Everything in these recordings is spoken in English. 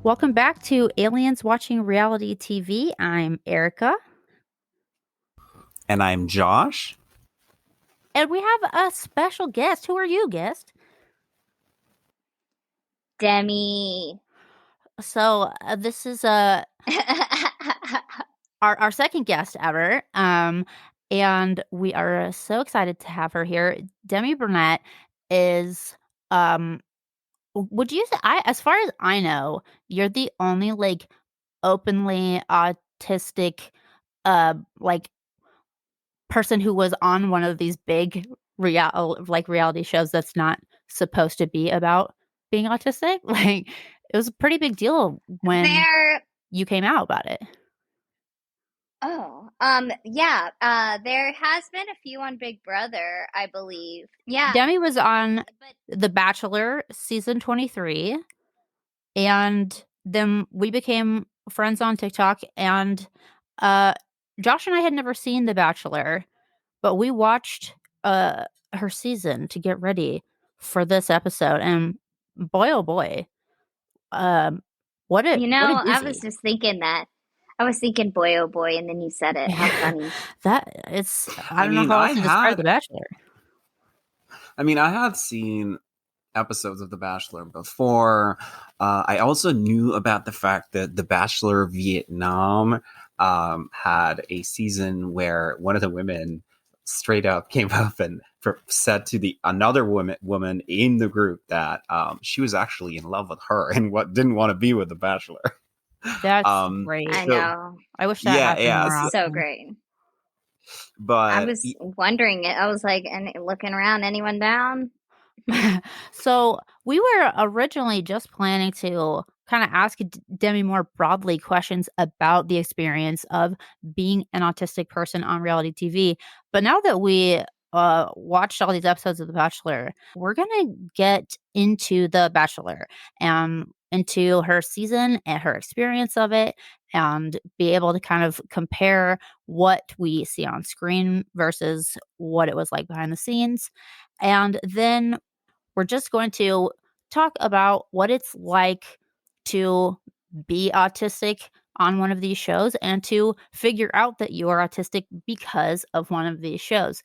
Welcome back to Aliens Watching Reality TV. I'm Erika. And I'm Josh. And we have a special guest. Who are you, guest? Demi. So this is our second guest ever. And we are so excited to have her here. Demi Burnett is would you say, as far as I know, you're the only openly autistic person who was on one of these big reality shows that's not supposed to be about being autistic. It was a pretty big deal when you came out about it. There has been a few on Big Brother, I believe. Yeah. Demi was on The Bachelor season 23, and then we became friends on TikTok, and Josh and I had never seen The Bachelor, but we watched her season to get ready for this episode, and boy, oh boy, what a I was just thinking that. I was thinking, boy, oh boy, and then you said it. How funny. I don't know how else to describe The Bachelor. I mean, I had seen episodes of The Bachelor before. I also knew about the fact that The Bachelor Vietnam had a season where one of the women straight up came up and said to another woman in the group that she was actually in love with her and didn't want to be with The Bachelor. That's great. I know. I wish that happened more often. So great. But I was wondering, I was like, and looking around, anyone down? So we were originally just planning to kind of ask Demi more broadly questions about the experience of being an autistic person on reality TV. But now that we watched all these episodes of The Bachelor, we're going to get into The Bachelor and into her season and her experience of it, and be able to kind of compare what we see on screen versus what it was like behind the scenes. And then we're just going to talk about what it's like to be autistic on one of these shows and to figure out that you are autistic because of one of these shows.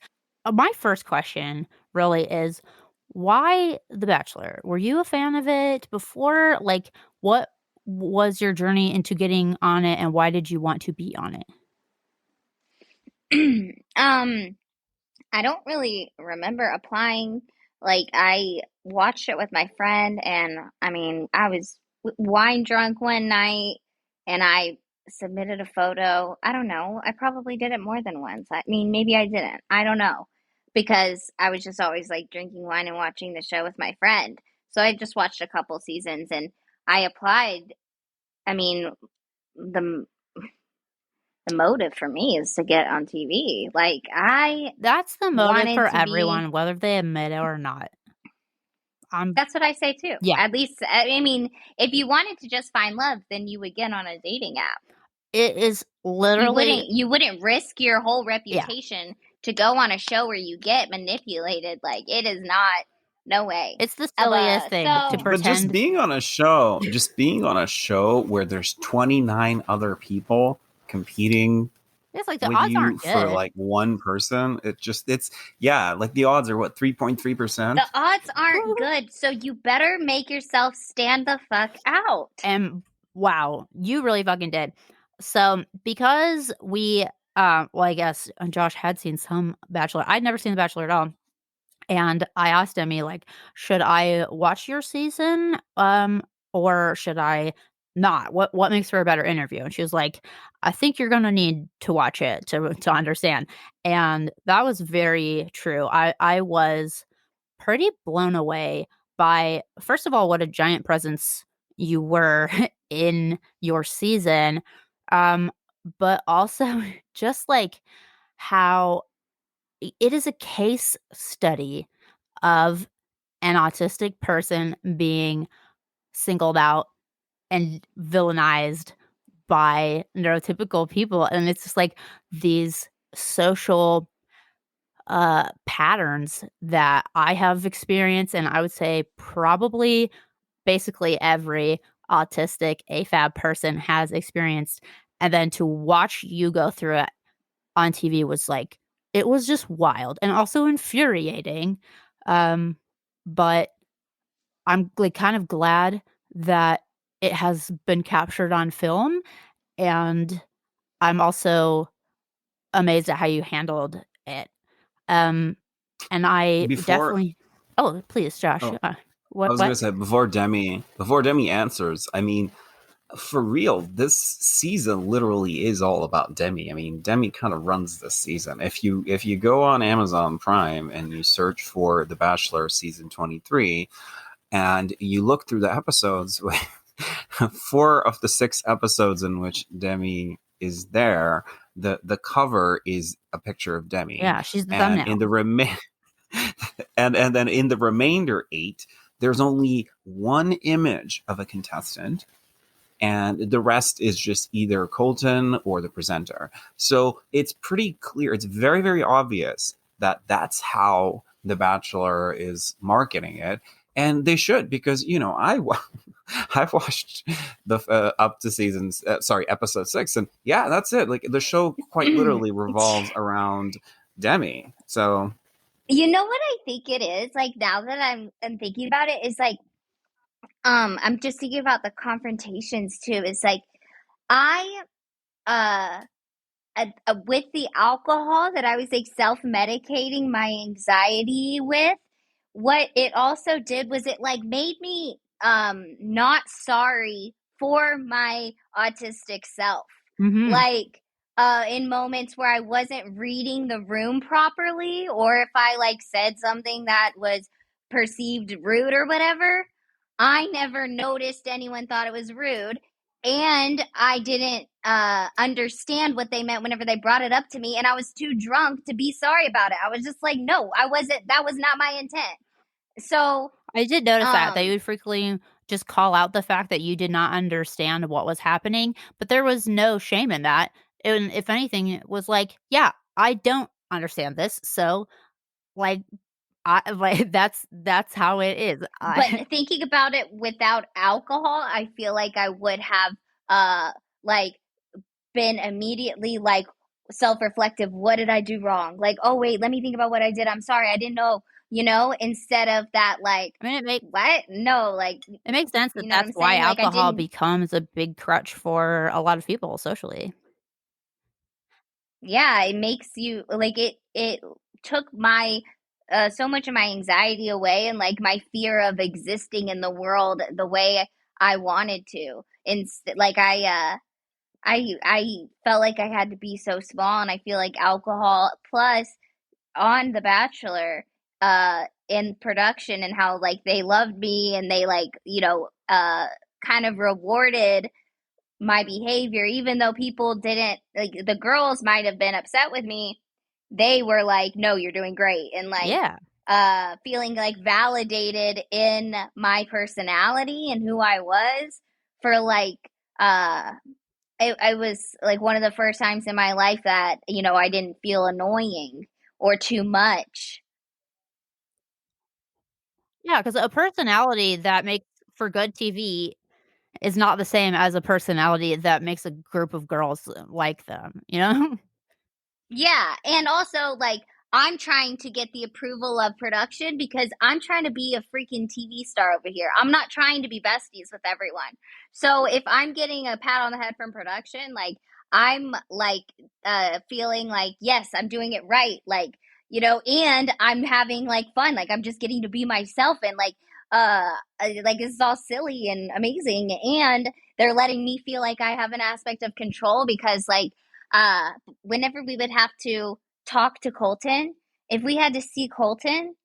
My first question really is, why The Bachelor? Were you a fan of it before? What was your journey into getting on it, and why did you want to be on it? I don't really remember applying. I watched it with my friend, and I was wine drunk one night, and I submitted a photo. I don't know. I probably did it more than once. I mean, maybe I didn't. I don't know. Because I was just always drinking wine and watching the show with my friend. So I just watched a couple seasons, and I applied. I mean, the motive for me is to get on TV. That's the motive for everyone, whether they admit it or not. That's what I say too. Yeah. At least, I mean, if you wanted to just find love, then you would get on a dating app. It is literally... You wouldn't risk your whole reputation to go on a show where you get manipulated. It is not... No way. It's the silliest thing to pretend. But just being on a show where there's 29 other people competing... It's the odds aren't good. For one person. The odds are what, 3.3%? The odds aren't good, so you better make yourself stand the fuck out. And wow, you really fucking did. So because we I guess Josh had seen some Bachelor. I'd never seen The Bachelor at all. And I asked Demi, should I watch your season? Or should I not? What makes for a better interview? And she was like, I think you're gonna need to watch it to understand. And that was very true. I was pretty blown away by, first of all, what a giant presence you were in your season. But also just how it is a case study of an autistic person being singled out and villainized by neurotypical people. And it's just these social patterns that I have experienced, and I would say probably basically every autistic AFAB person has experienced, and then to watch you go through it on TV was like it was just wild and also infuriating. But I'm, like, kind of glad that it has been captured on film, and I'm also amazed at how you handled it. Um, and I Before, definitely Oh, please, Josh. oh, I What was gonna what? say before Demi answers. I mean, for real, this season literally is all about Demi. I mean, Demi kind of runs this season. If you go on Amazon Prime and you search for The Bachelor season 23 and you look through the episodes, 4 of the 6 episodes in which Demi is there, the cover is a picture of Demi, Yeah, she's the and thumbnail. in the and then in the remainder 8, there's only one image of a contestant, and the rest is just either Colton or the presenter. So it's pretty clear. It's very, very obvious that that's how The Bachelor is marketing it. And they should, because, I watched the up to episode 6. And yeah, that's it. Like, the show quite literally revolves around Demi. So You know what I think it is? Like, now that I'm thinking about it, is like, I'm just thinking about the confrontations too. It's like, I, uh, with the alcohol that I was like self-medicating my anxiety with, what it also did was it like made me not sorry for my autistic self. Mhm. Like in moments where I wasn't reading the room properly, or if I like said something that was perceived rude or whatever, I never noticed anyone thought it was rude, and I didn't understand what they meant whenever they brought it up to me, and I was too drunk to be sorry about it. I was just like, no, I wasn't. That was not my intent. So, I did notice that you um, would frequently just call out the fact that you did not understand what was happening, but there was no shame in that. And if anything, it was like, "Yeah, I don't understand this." So, like, I like, that's how it is. but I thinking about it without alcohol, I feel like I would have uh like been immediately like self-reflective. What did I do wrong? Like, oh wait, let me think about what I did. I'm sorry, I didn't know. Instead of that, like, I mean, what? No, like, it makes sense you that know what I'm that's why saying? Like, I alcohol didn't. becomes a big crutch for a lot of people socially. Yeah, it makes you like it took my so much of my anxiety away, and like my fear of existing in the world the way I wanted to. Instead, like I felt like I had to be so small, and I feel like alcohol plus on The Bachelor in production, and how like they loved me, and they like, kind of rewarded my behavior, even though people didn't, like, the girls might have been upset with me. They were like, no, you're doing great, and like Yeah. feeling like validated in my personality and who I was, for like uh I was like one of the first times in my life that, I didn't feel annoying or too much. Yeah, because a personality that makes for good TV is not the same as a personality that makes a group of girls like them, you know? Yeah, and also, like, I'm trying to get the approval of production because I'm trying to be a freaking TV star over here. I'm not trying to be besties with everyone. So if I'm getting a pat on the head from production, like, I'm like feeling like, yes, I'm doing it right, like, and I'm having like fun, like I'm just getting to be myself, and like this is all silly and amazing, and they're letting me feel like I have an aspect of control, because like uh whenever we would have to talk to Colton, if we had to see Colton,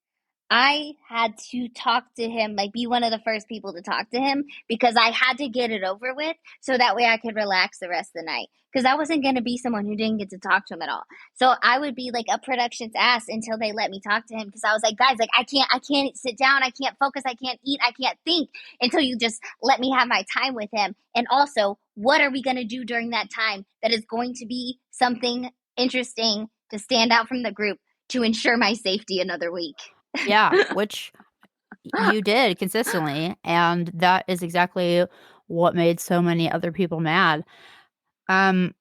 I had to talk to him, like be one of the first people to talk to him, because I had to get it over with so that way I could relax the rest of the night. Because I wasn't going to be someone who didn't get to talk to him at all. So I would be like a production's ass until they let me talk to him, because I was like, guys, like I can't sit down, I can't focus, I can't eat, I can't think until you just let me have my time with him. And also, what are we going to do during that time that is going to be something interesting to stand out from the group to ensure my safety another week? Yeah, which you did consistently, and that is exactly what made so many other people mad. Um,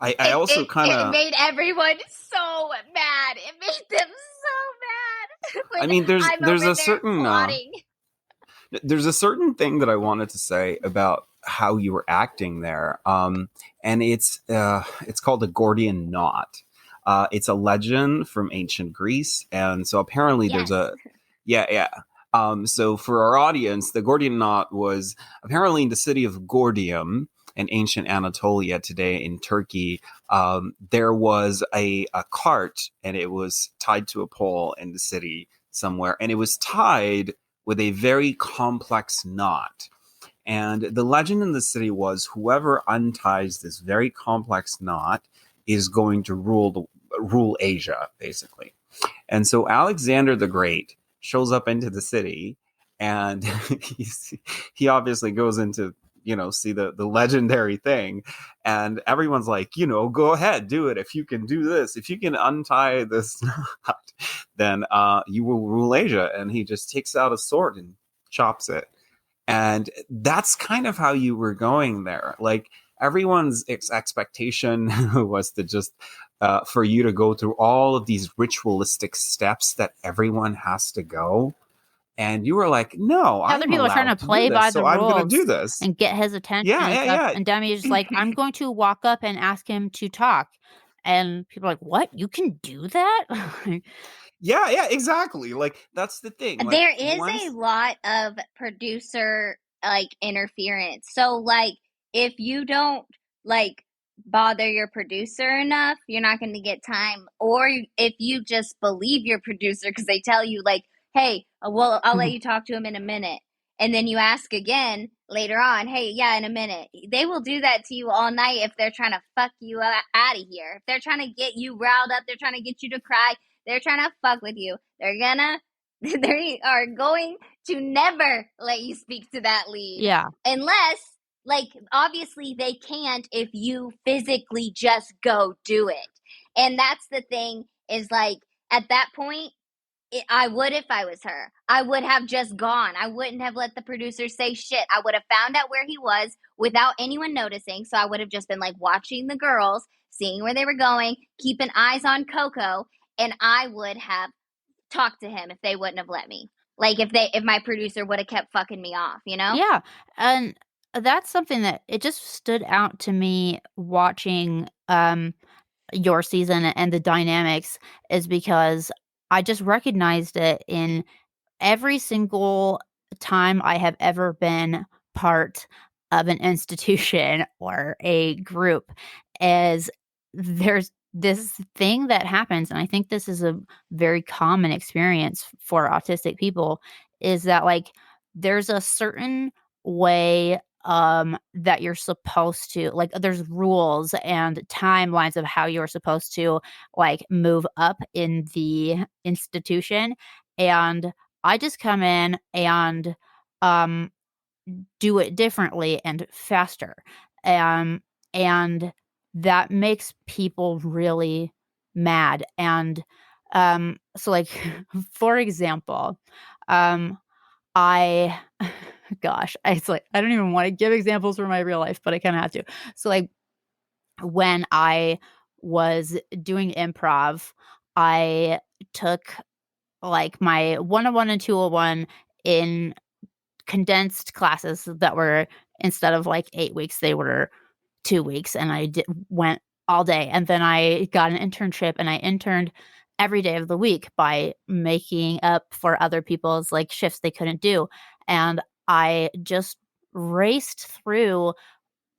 I also kind It of, made everyone so mad. It made them so mad I when mean, I'm there's over a there certain plotting. there's a certain thing that I wanted to say about how you were acting there, and it's called a Gordian knot. It's a legend from ancient Greece, and so apparently there's Yes. a yeah. So for our audience, the Gordian knot was apparently in the city of Gordium in ancient Anatolia today in Turkey. There was a cart, and it was tied to a pole in the city somewhere, and it was tied with a very complex knot. And the legend in the city was whoever unties this very complex knot is going to rule Asia, basically. And so Alexander the Great shows up into the city, and he obviously goes into, see the legendary thing, and everyone's like, go ahead, do it. If you can do this, if you can untie this knot, then you will rule Asia. And he just takes out a sword and chops it. And that's kind of how you were going there. Like everyone's expectation was to just for you to go through all of these ritualistic steps that everyone has to go. And you were like, no, other I'm people are trying to allowed to do play this. by the So I'm going to rules do this. and get his attention Yeah, and stuff. yeah, And Demi is just like, I'm going to walk up and ask him to talk. And people are like, what? You can do that? yeah, exactly. Like that's the thing. Like There is a once, lot of producer like interference. So like if you don't like bother your producer enough, you're not going to get time. Or if you just believe your producer because they tell you like, "Hey, well, I'll let you talk to him in a minute." And then you ask again later on, "Hey, yeah, in a minute." They will do that to you all night if they're trying to fuck you out of here. If they're trying to get you riled up, they're trying to get you to cry, they're trying to fuck with you. They are going to never let you speak to that lead. Yeah. Unless, like, obviously they can't if you physically just go do it. And that's the thing is like, at that point, I would if I was her. I would have just gone. I wouldn't have let the producer say shit. I would have found out where he was without anyone noticing. So I would have just been like watching the girls, seeing where they were going, keeping eyes on Coco, and I would have talked to him if they wouldn't have let me. Like if my producer would have kept fucking me off, you know? Yeah. And that's something that it just stood out to me watching your season and the dynamics is because I just recognized it in every single time I have ever been part of an institution or a group is there's this thing that happens, and I think this is a very common experience for autistic people, is that like there's a certain way that you're supposed to like there's rules and timelines of how you're supposed to like move up in the institution, and I just come in and um do it differently and faster. Um and that makes people really mad. And so like for example, um I gosh, it's like I don't even want to give examples from my real life, but I kind of have to. So like when I was doing improv, I took like my 101 and 201 in condensed classes that were instead of like 8 weeks, they were 2 weeks, and went all day. And then I got an internship and I interned every day of the week by making up for other people's like shifts they couldn't do. And I just raced through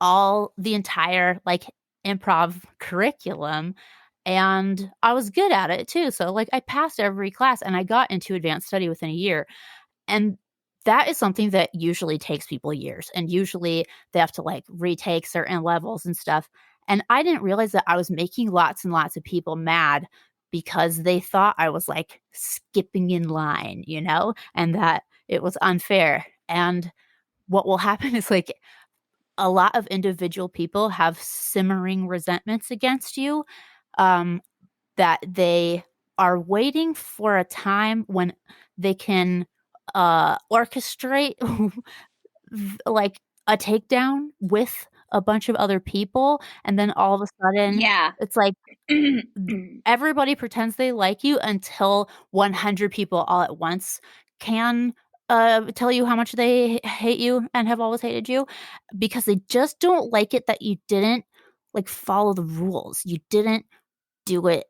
all the entire like improv curriculum, and I was good at it too. So like I passed every class and I got into advanced study within a year. And that is something that usually takes people years, and usually they have to like retake certain levels and stuff. And I didn't realize that I was making lots and lots of people mad because they thought I was like skipping in line, and that it was unfair. And what will happen is like a lot of individual people have simmering resentments against you, um, that they are waiting for a time when they can orchestrate like a takedown with a bunch of other people, and then all of a sudden Yeah. it's like everybody pretends they like you until 100 people all at once can tell you how much they hate you and have always hated you, because they just don't like it that you didn't like follow the rules. You didn't do it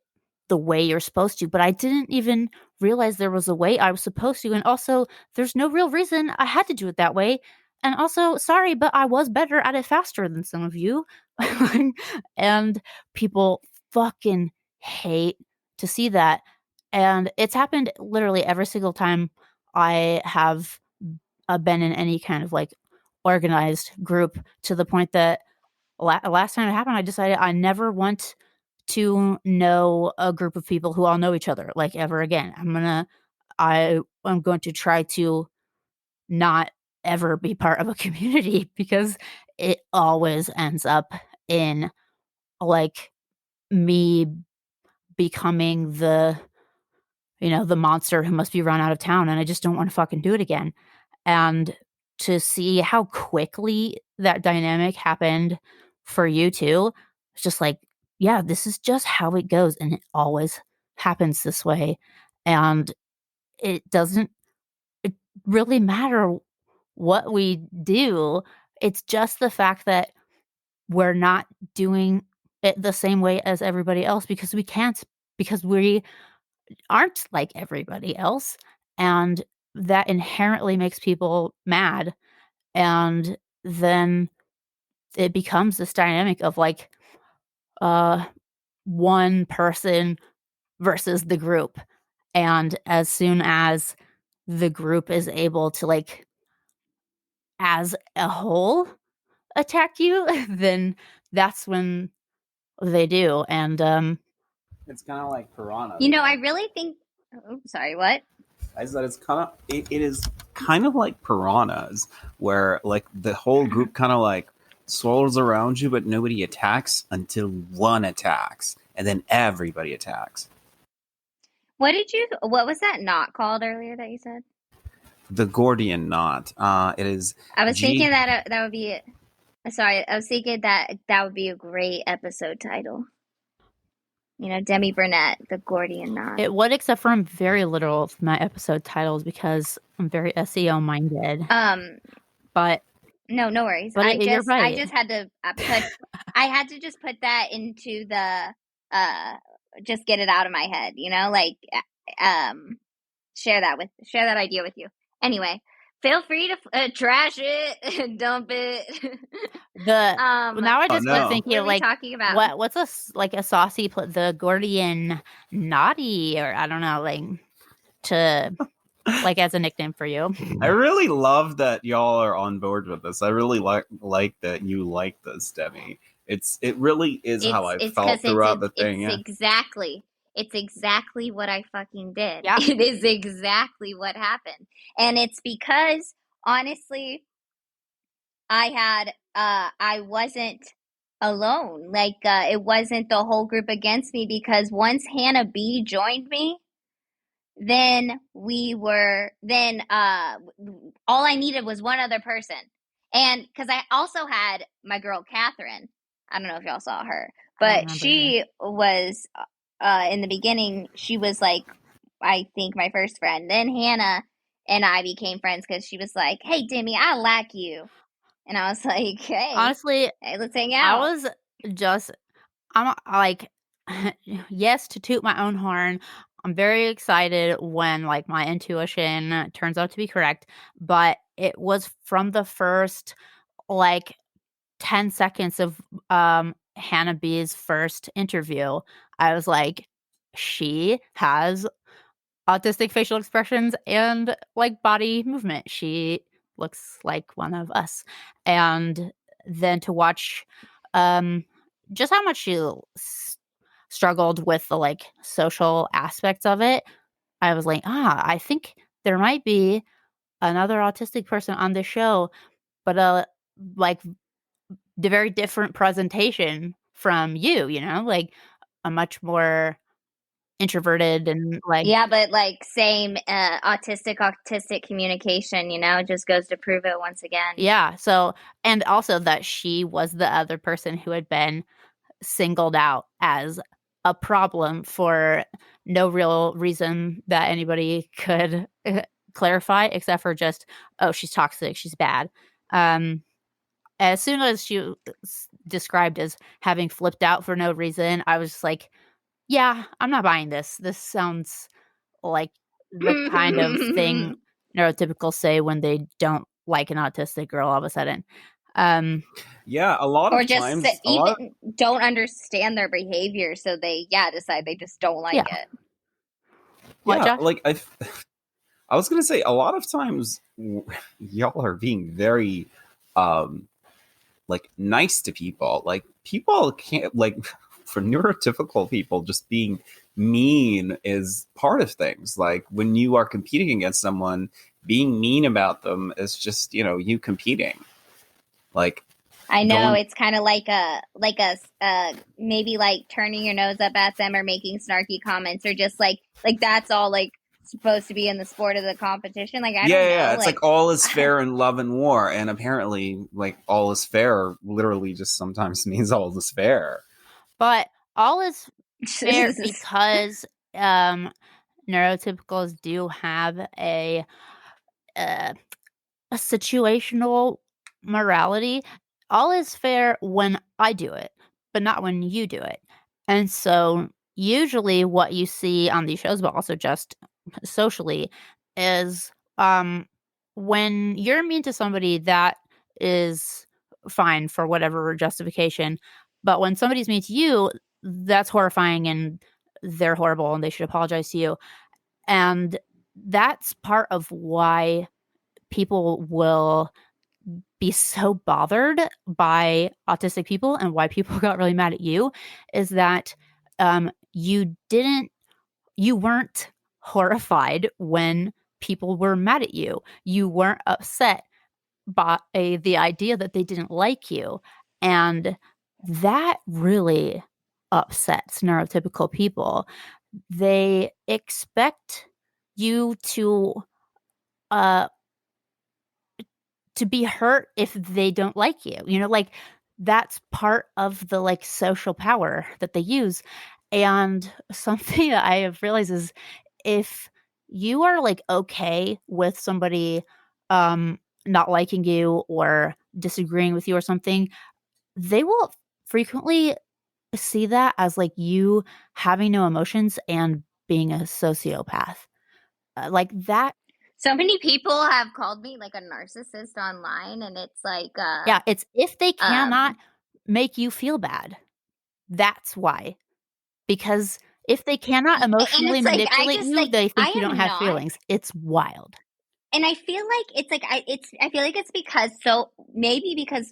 the way you're supposed to, but I didn't even realize there was a way I was supposed to, and also, there's no real reason I had to do it that way, and also, sorry, but I was better at it faster than some of you. And people fucking hate to see that, and it's happened literally every single time I have, been in any kind of, like, organized group, to the point that last time it happened, I decided I never want to know a group of people who all know each other, like, ever again. I'm going to try to not ever be part of a community, because it always ends up in, like, me becoming the monster who must be run out of town, and I just don't wanna fucking do it again. And to see how quickly that dynamic happened for you too, it's just like, yeah, this is just how it goes, and it always happens this way, and it doesn't it really matter what we do. It's just the fact that we're not doing it the same way as everybody else, because we can't, because we aren't like everybody else, and that inherently makes people mad, and then it becomes this dynamic of, like, uh, one person versus the group, and as soon as the group is able to, like, as a whole, attack you, then that's when they do, and, It's kind of like piranhas. I really think. Oh, sorry, what? I said it is kind of like piranhas, where like the whole group kind of like swirls around you, but nobody attacks until one attacks, and then everybody attacks. What was that knot called earlier that you said? The Gordian knot. It is. I was thinking that would be. Sorry, I was thinking that would be a great episode title. Demi Burnett, the Gordian knot. it would, except for I'm very literal with my episode titles because I'm very SEO minded. But no worries. But you're right. I just had to I had to just put that into the just get it out of my head, like share that idea with you. Anyway, feel free to trash it and dump it. Now I just started thinking, what are we talking about? what's a saucy the Gordian naughty, or I don't know, like, to like, as a nickname for you. I really love that y'all are on board with this. I really like that you like this, Demi. It really is how I felt throughout the thing. It's exactly what I fucking did. Yeah. It is exactly what happened. And it's because, honestly, I wasn't alone. Like, it wasn't the whole group against me, because once Hannah B joined me, then all I needed was one other person. And because I also had my girl, Catherine. I don't know if y'all saw her, but she was, in the beginning, she was like, I think, my first friend. Then Hannah and I became friends because she was like, "Hey, Demi, I like you." And I was like, "Hey, honestly, let's hang out." I'm like, yes, to toot my own horn, I'm very excited when, like, my intuition turns out to be correct, but it was from the first, like, 10 seconds of Hannah B's first interview. I was like, she has autistic facial expressions and, like, body movement. She looks like one of us. And then to watch just how much she struggled with the, like, social aspects of it, I was like, I think there might be another autistic person on this show, but like, the very different presentation from you, like a much more introverted and like Yeah, but like same autistic communication, just goes to prove it once again. yeah. So and also that she was the other person who had been singled out as a problem for no real reason that anybody could clarify except for just, oh, she's toxic, she's bad. As soon as she was described as having flipped out for no reason, I was just like, yeah, I'm not buying this. This sounds like the kind of thing neurotypicals say when they don't like an autistic girl all of a sudden. Yeah, a lot Or of just times, a lot. even don't understand their behavior, so they decide they just don't like Yeah. it. What, Yeah, Josh? like I was gonna say, a lot of times y'all are being very like nice to people. Like people can't like for neurotypical people, just being mean is part of things. Like when you are competing against someone, being mean about them is just, you competing. Like I know going it's kind of like a maybe like turning your nose up at them or making snarky comments or just like that's all like supposed to be in the sport of the competition. Like I don't yeah, know, it's like like all is fair in love and war, and apparently like all is fair literally just sometimes means all is fair. But all is fair because neurotypicals do have uh, a situational morality. All is fair when I do it, but not when you do it. And so usually what you see on these shows, but also just socially, is when you're mean to somebody, that is fine for whatever justification. But when somebody's mean to you, that's horrifying and they're horrible and they should apologize to you. And that's part of why people will be so bothered by autistic people and why people got really mad at you is that you weren't horrified when people were mad at you. You weren't upset by the idea that they didn't like you. And that really upsets neurotypical people. They expect you uh to be hurt if they don't like you. Like that's part of the like social power that they use. And something that I have realized is if you are like okay with somebody not liking you or disagreeing with you or something, they will frequently see that as like you having no emotions and being a sociopath. Like that. so many people have called me like a narcissist online, and it's like Yeah, it's if they cannot um make you feel bad. That's why. Because if they cannot and emotionally it's like I manipulate just you, like they I think you don't am have not. feelings. It's wild. And I feel like it's like I feel like it's because so maybe because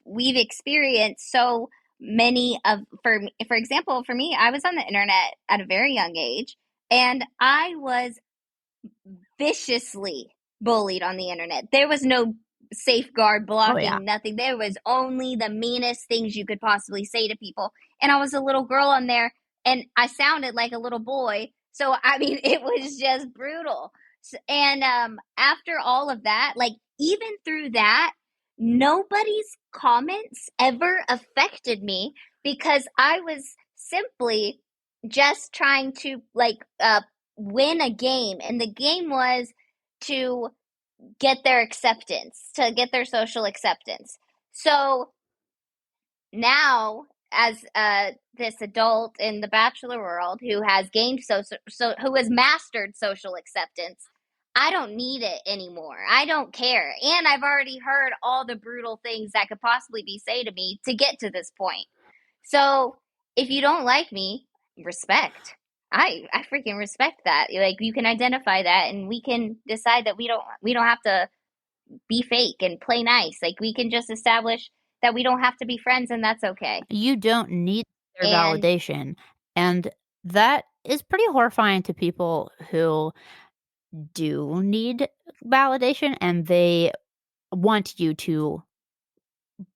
we've experienced so many of for example for me I was on the internet at a very young age and I was viciously bullied on the internet. There was no safeguard Oh, yeah. blocking, nothing. There was only the meanest things you could possibly say to people. And I was a little girl on there and I sounded like a little boy. So, I mean, it was just brutal. And after all of that, like, even through that, nobody's comments ever affected me because I was simply just trying to, like, win a game. And the game was to get their acceptance, to get their social acceptance. So now, as this adult in the Bachelor world who has gained who has mastered social acceptance, I don't need it anymore. I don't care, and I've already heard all the brutal things that could possibly be said to me to get to this point. So if you don't like me, respect. I freaking respect that. Like you can identify that, and we can decide that we don't have to be fake and play nice. Like we can just establish that we don't have to be friends, and that's okay. You don't need their And validation. And that is pretty horrifying to people who do need validation and they want you to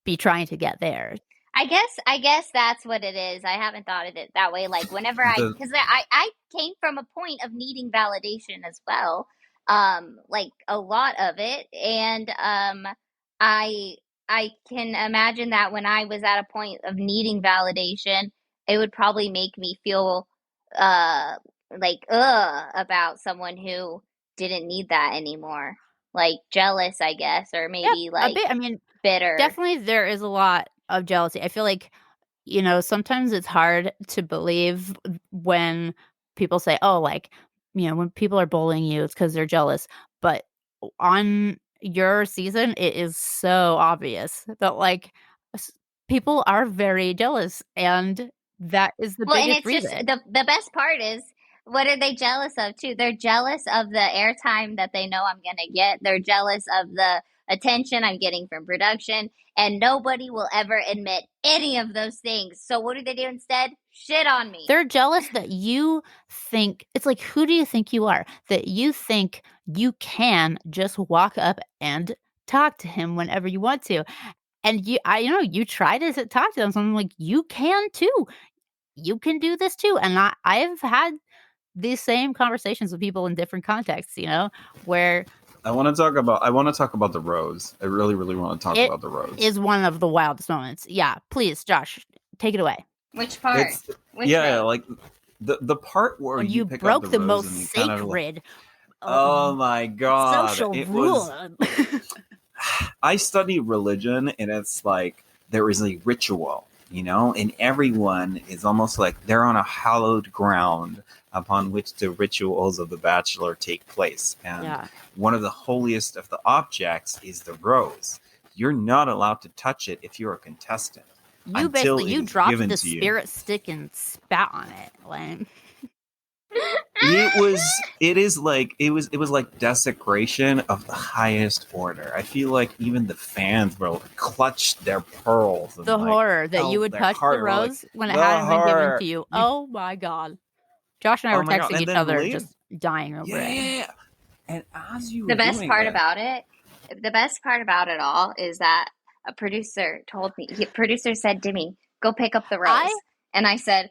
be trying to get theirs. I guess that's what it is. I haven't thought of it that way. Like whenever The because I came from a point of needing validation as well, like a lot of it, and I I can imagine that when I was at a point of needing validation, it would probably make me feel uh like about someone who didn't need that anymore, like jealous, I guess, or Yeah, maybe a like bit. I mean, bitter. definitely there is a lot of jealousy. I feel like, sometimes it's hard to believe when people say, "Oh, like, when people are bullying you, it's because 'cause they're jealous." But on your season, it is so obvious that, like, s people are very jealous, and that is the Well, and biggest it's just reason. the best part is what are they jealous of too? They're jealous of the airtime that they know I'm gonna get. They're jealous of the attention I'm getting from production, and nobody will ever admit any of those things. So what do they do instead? Shit on me. They're jealous that you think it's like, who do you think you are? That you think you can just walk up and talk to him whenever you want to. And you try to talk to them, so I'm like, "You can too. You can do this too." And I've had these same conversations with people in different contexts, where I want to talk about the rose. I really, really want to talk it about the rose. is one of the wildest moments. Yeah, please, Josh, take it away. Which part? It's Which yeah, road? like the part where When you you pick up broke the the rose most and you kind of like, sacred, uh, oh my god, social it rule. was. I study religion, and it's like there is a ritual, and everyone is almost like they're on a hallowed ground upon which the rituals of the Bachelor take place. And Yeah. one of the holiest of the objects is the rose. You're not allowed to touch it if you're a contestant until it You is dropped given the to you. spirit stick and spat on it, like It was like desecration of the highest order. I feel like even the fans were like clutched their pearls and the like horror that you held would their touch the heart. We're like, rose when it the hadn't been given to heart. you. You Oh my god. Josh and I Oh were my god. texting And each then other later, just dying over it. yeah. And as you The were best doing part it, about it, the best part about it all is that a producer told me, producer said, Demi, go pick up the I rose. And I said,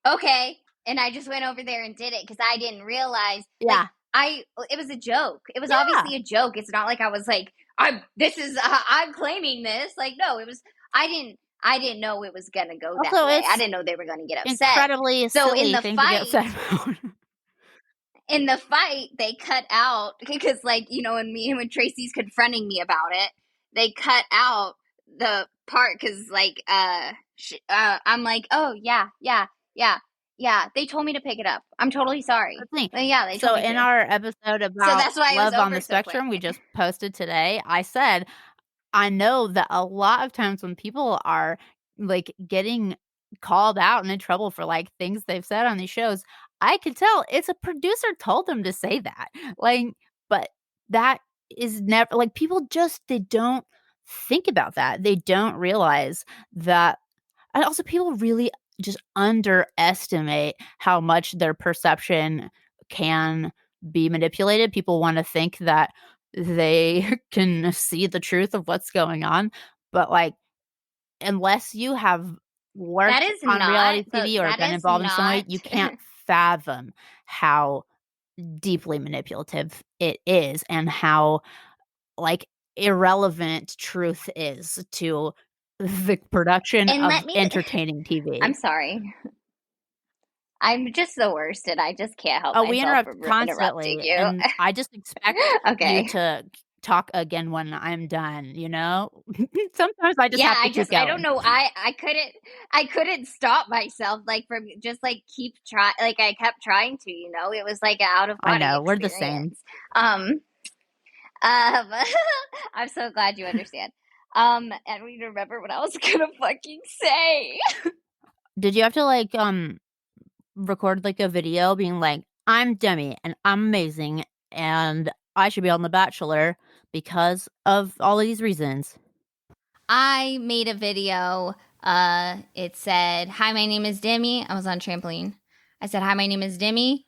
okay. And I just went over there and did it because I didn't realize, like, Yeah. it was a joke. It was Yeah. obviously a joke. It's not like I was like, I'm claiming this. Like, no, I didn't know it was going to go that Also, way. I it's didn't know they were going to get upset. incredibly So silly thing to get upset about. in the fight they cut out because like when Tracy's confronting me about it, they cut out the part because like I'm like, oh yeah, they told me to pick it up, I'm totally sorry. The thing. Yeah, they told So me in to. our episode So about that's why it was love on over the so quick. spectrum we just posted today, I said I know that a lot of times when people are, like, getting called out and in trouble for, like, things they've said on these shows, I could tell it's a producer told them to say that. Like, but that is never like, people just they don't think about that. They don't realize that and also people really just underestimate how much their perception can be manipulated. People wanna think that they can see the truth of what's going on, but, like, unless you have That worked is on not reality TV or that been is involved in some way, not you can't fathom how deeply manipulative it is and how, like, irrelevant truth is to the production and of let me entertaining I'm TV. sorry, I'm just the worst and I just can't help Oh, we myself interrupt from interrupting constantly, you. and I just expect you Okay. to talk again when I'm done, you know? Sometimes I just Yeah, have to keep I don't going. know. I couldn't stop myself like from just like keep try like I kept trying to, it was like an out of I body know, we're the same. experience. Um um I'm so glad you understand. And we remember what I was gonna fucking say. Did you have to, like, record, like, a video being like, "I'm Demi, and I'm amazing, and I should be on The Bachelor because of all of these reasons." I made a video. It said, "Hi, my name is Demi." I was on trampoline. I said, "Hi, my name is Demi.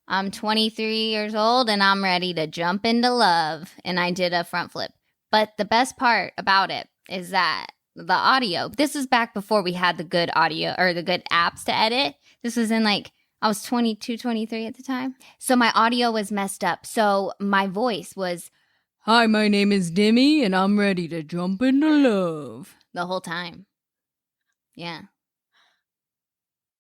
I'm 23 years old and I'm ready to jump into love." And I did a front flip. But the best part about it is that the audio. This was back before we had the good audio or the good apps to edit. This was in like, I was 22, 23 at the time. So my audio was messed up. So my voice was, "Hi, my name is Demi and I'm ready to jump into love," the whole time. Yeah.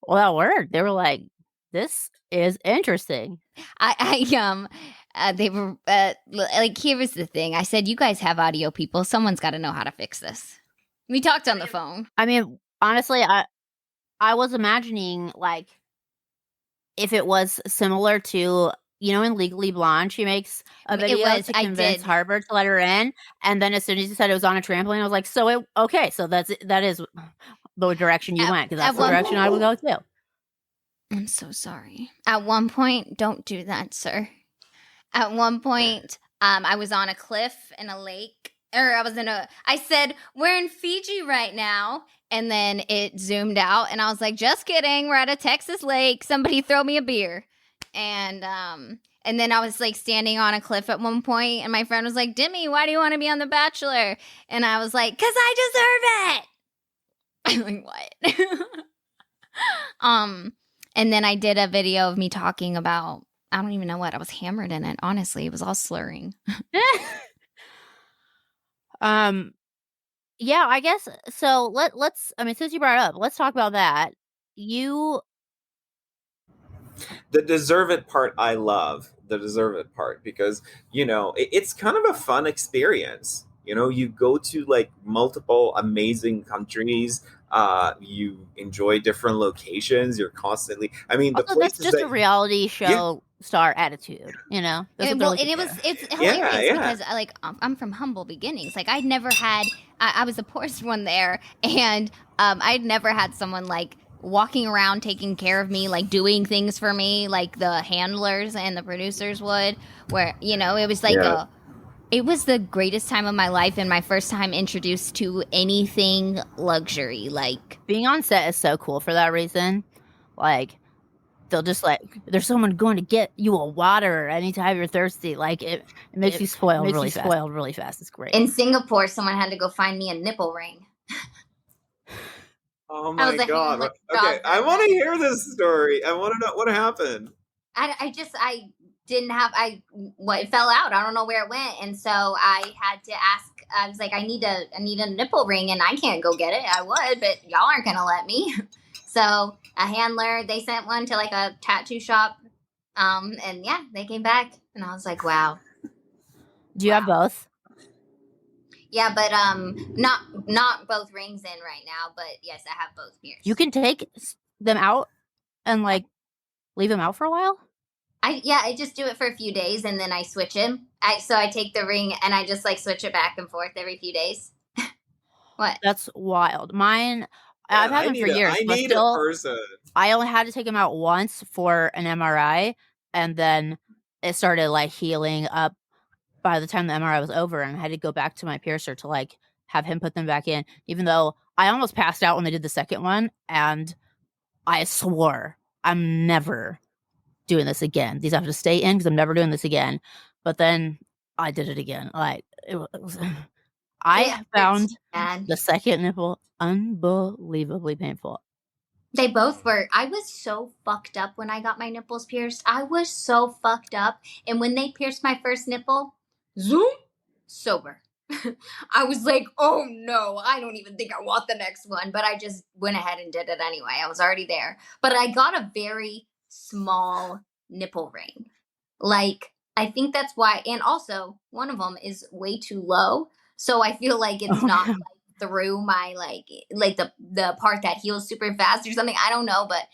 Well, that worked. They were like, this is interesting. They were like, here was the thing. I said, you guys have audio people. Someone's got to know how to fix this. We talked on the phone. I mean, honestly, I was imagining like if it was similar to, you know, in Legally Blonde, she makes a video to convince Harvard to let her in, and then as soon as you said it was on a trampoline, I was like, so that is the direction you went, because that's the direction I would go too. I'm so sorry. At one point, don't do that, sir. At one point, I was on a cliff in a lake, or I said, we're in Fiji right now. And then it zoomed out and I was like, just kidding. We're at a Texas lake. Somebody throw me a beer. And then I was like standing on a cliff at one point and my friend was like, Demi, why do you want to be on The Bachelor? And I was like, 'cause I deserve it. I'm like, what? And then I did a video of me talking about, I don't even know what, I was hammered in it. Honestly, it was all slurring. Yeah, I guess so. Let's. I mean, since you brought it up, let's talk about that. The deserve it part, I love the deserve it part because, you know, it's kind of a fun experience. You know, you go to like multiple amazing countries. You enjoy different locations. You're constantly. I mean, also, that's just a reality show star attitude. You know, it's hilarious because like I'm from humble beginnings. Like I'd never had. I was the poorest one there, and I'd never had someone like walking around taking care of me, like doing things for me, like the handlers and the producers would. Where, you know, it was like it was the greatest time of my life and my first time introduced to anything luxury. Like being on set is so cool for that reason. Like they'll just like, there's someone going to get you a water anytime you're thirsty. Like it makes you spoiled really fast. It's great. In Singapore, someone had to go find me a nipple ring. Oh my god! Okay, I want to hear this story. I want to know what happened. I didn't have it fell out. I don't know where it went, and so I had to ask. I was like, I need a nipple ring, and I can't go get it. I would, but y'all aren't gonna let me. So a handler, they sent one to like a tattoo shop, and yeah, they came back, and I was like, wow. Do you have both? Yeah, but not both rings in right now. But yes, I have both pierced. You can take them out and like leave them out for a while. I just do it for a few days and then I switch him. So I take the ring and I just like switch it back and forth every few days. What? That's wild. Mine, I've had them for years. I need a person. I only had to take them out once for an MRI, and then it started like healing up by the time the MRI was over, and I had to go back to my piercer to like have him put them back in, even though I almost passed out when they did the second one, and I swore I'm never doing this again. These have to stay in because I'm never doing this again. But then I did it again. Like I found the second nipple unbelievably painful. They both were. I was so fucked up when I got my nipples pierced. I was so fucked up. And when they pierced my first nipple, zoom, sober. I was like, oh no, I don't even think I want the next one. But I just went ahead and did it anyway. I was already there. But I got a very small nipple ring. Like, I think that's why. And also, one of them is way too low. So I feel like it's not like through my like the part that heals super fast or something. I don't know, but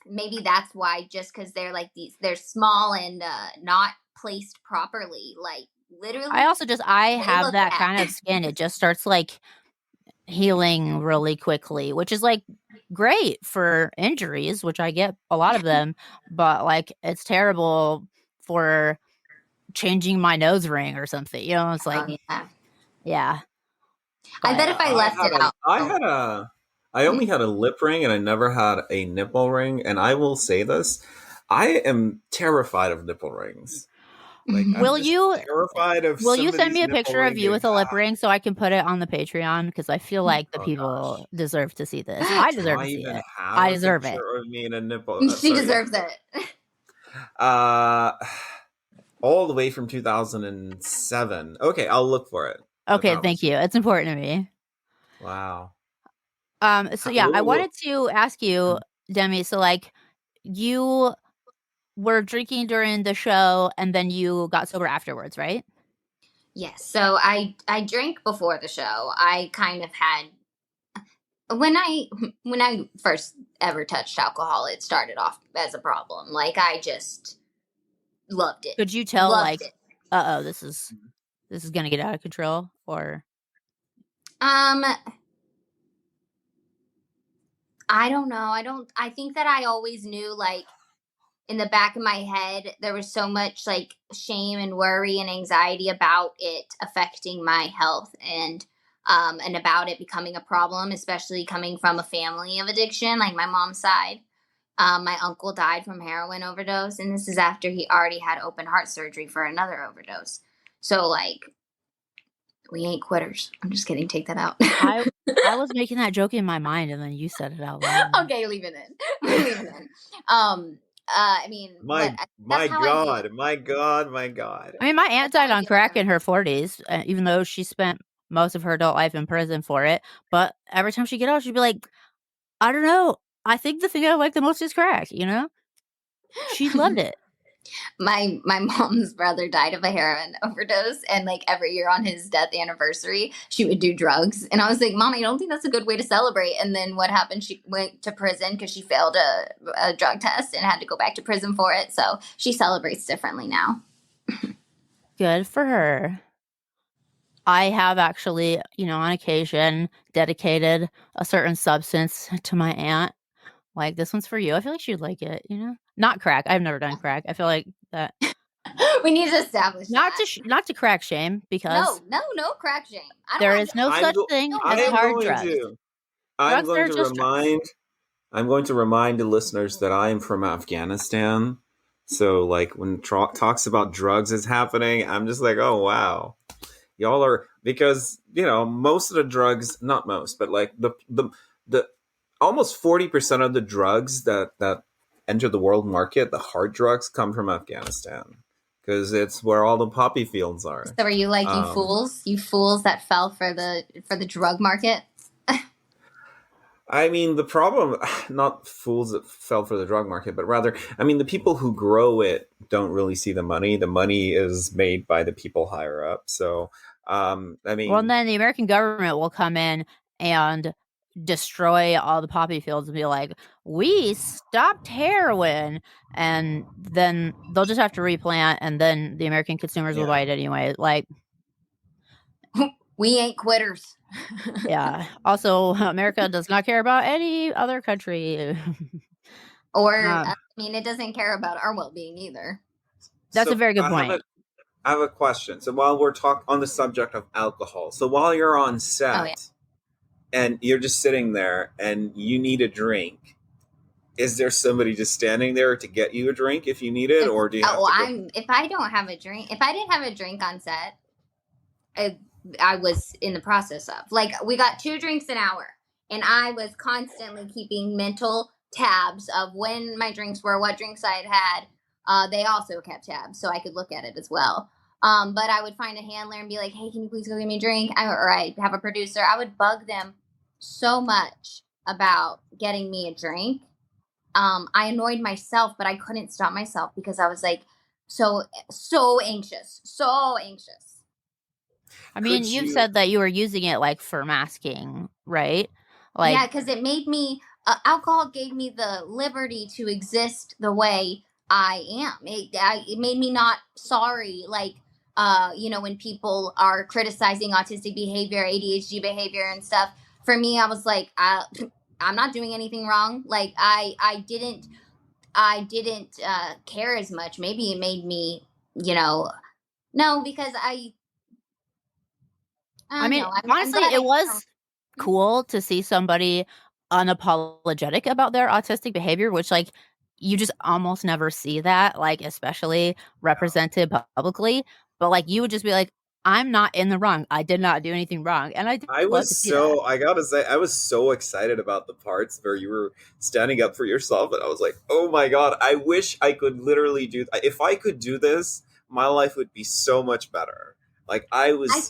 maybe that's why, just because they're like they're small and not placed properly. Like literally, I have that kind of skin. It just starts like healing really quickly, which is like great for injuries, which I get a lot of them, but like it's terrible for changing my nose ring or something. You know, it's like yeah. I bet if I left it out. I only had a lip ring and I never had a nipple ring. And I will say this, I am terrified of nipple rings. Like, I'm Will just you terrified of will you send somebody's me a nipple picture of ring you getting with a lip ring so I can put it on the Patreon? Because I feel like the oh people gosh. deserve to see this. I Do deserve I to see even it. have I a deserve it. picture of me in a nipple? She Sorry. deserves it. Uh, all the way from 2007. Okay, I'll look for it. I Okay, thank promise. you. It's important to me. Wow. So yeah, I wanted to ask you, Demi, so like you were drinking during the show and then you got sober afterwards, right? Yes. So I drank before the show. I kind of had when I first ever touched alcohol, it started off as a problem. Like I just loved it. Could you tell Loved like, it. this is gonna get out of control or Um I don't know. I think that I always knew like in the back of my head there was so much like shame and worry and anxiety about it affecting my health and about it becoming a problem, especially coming from a family of addiction like my mom's side. My uncle died from heroin overdose, and this is after he already had open heart surgery for another overdose. So like we ain't quitters. I'm just kidding, take that out. I was making that joke in my mind and then you said it out loud. Okay, leave it in. Leave it in. I mean, My that's how I knew. my God. I mean, my aunt That's how died I on knew crack I in her 40s, even though she spent most of her adult life in prison for it. But every time she get out, she'd be like, I don't know. I think the thing I like the most is crack, you know? She loved it. my mom's brother died of a heroin overdose, and like every year on his death anniversary she would do drugs, and I was like, Mom, I don't think that's a good way to celebrate. And then what happened, she went to prison because she failed a drug test and had to go back to prison for it, so she celebrates differently now. Good for her. I have actually, on occasion, dedicated a certain substance to my aunt. Like, this one's for you. I feel like she'd like it, Not crack. I've never done crack. I feel like that. We need to establish Not that. not to crack shame, because No crack shame. I don't there have is no I'm such go- thing I as am hard going drugs. to I'm Drugs going are to just drugs. I'm going to remind the listeners that I am from Afghanistan. So like when talks about drugs is happening, I'm just like, "Oh wow." Y'all are, because most of the drugs, not most, but like the almost 40% of the drugs that enter the world market, the hard drugs, come from Afghanistan because it's where all the poppy fields are. So are you like, you fools that fell for the drug market? I mean, the problem, not fools that fell for the drug market, but rather, I mean, the people who grow it don't really see the money. The money is made by the people higher up. So, I mean, Well, then the American government will come in and destroy all the poppy fields and be like, we stopped heroin. And then they'll just have to replant, and then the American consumers will buy it anyway. Like, we ain't quitters. yeah. Also, America does not care about any other country. Or, I mean, it doesn't care about our well-being either. That's a very good point. I have a question. So while we're talking on the subject of alcohol, so while you're on set and you're just sitting there and you need a drink, is there somebody just standing there to get you a drink if you need it, or do you have to if I don't have a drink, if I didn't have a drink on set, I was in the process of, like, we got 2 drinks an hour, and I was constantly keeping mental tabs of when my drinks were, what drinks I had. They also kept tabs so I could look at it as well. But I would find a handler and be like, hey, can you please go get me a drink? Or I have a producer. I would bug them so much about getting me a drink. I annoyed myself, but I couldn't stop myself because I was like so anxious, so anxious. I mean, you've said that you were using it like for masking, right? Like, yeah, because it made me, alcohol gave me the liberty to exist the way I am. It made me not sorry, like, when people are criticizing autistic behavior, ADHD behavior and stuff. For me, I was like, I'm not doing anything wrong. Like, I didn't care as much. Maybe it made me, no, because I mean, no, honestly, it was cool to see somebody unapologetic about their autistic behavior, which, like, you just almost never see that, like, especially represented publicly. But, like, you would just be like, I'm not in the wrong. I did not do anything wrong. And I did love to see that. I gotta say, I was so excited about the parts where you were standing up for yourself, and I was like, oh my god, I wish I could literally if I could do this, my life would be so much better. Like,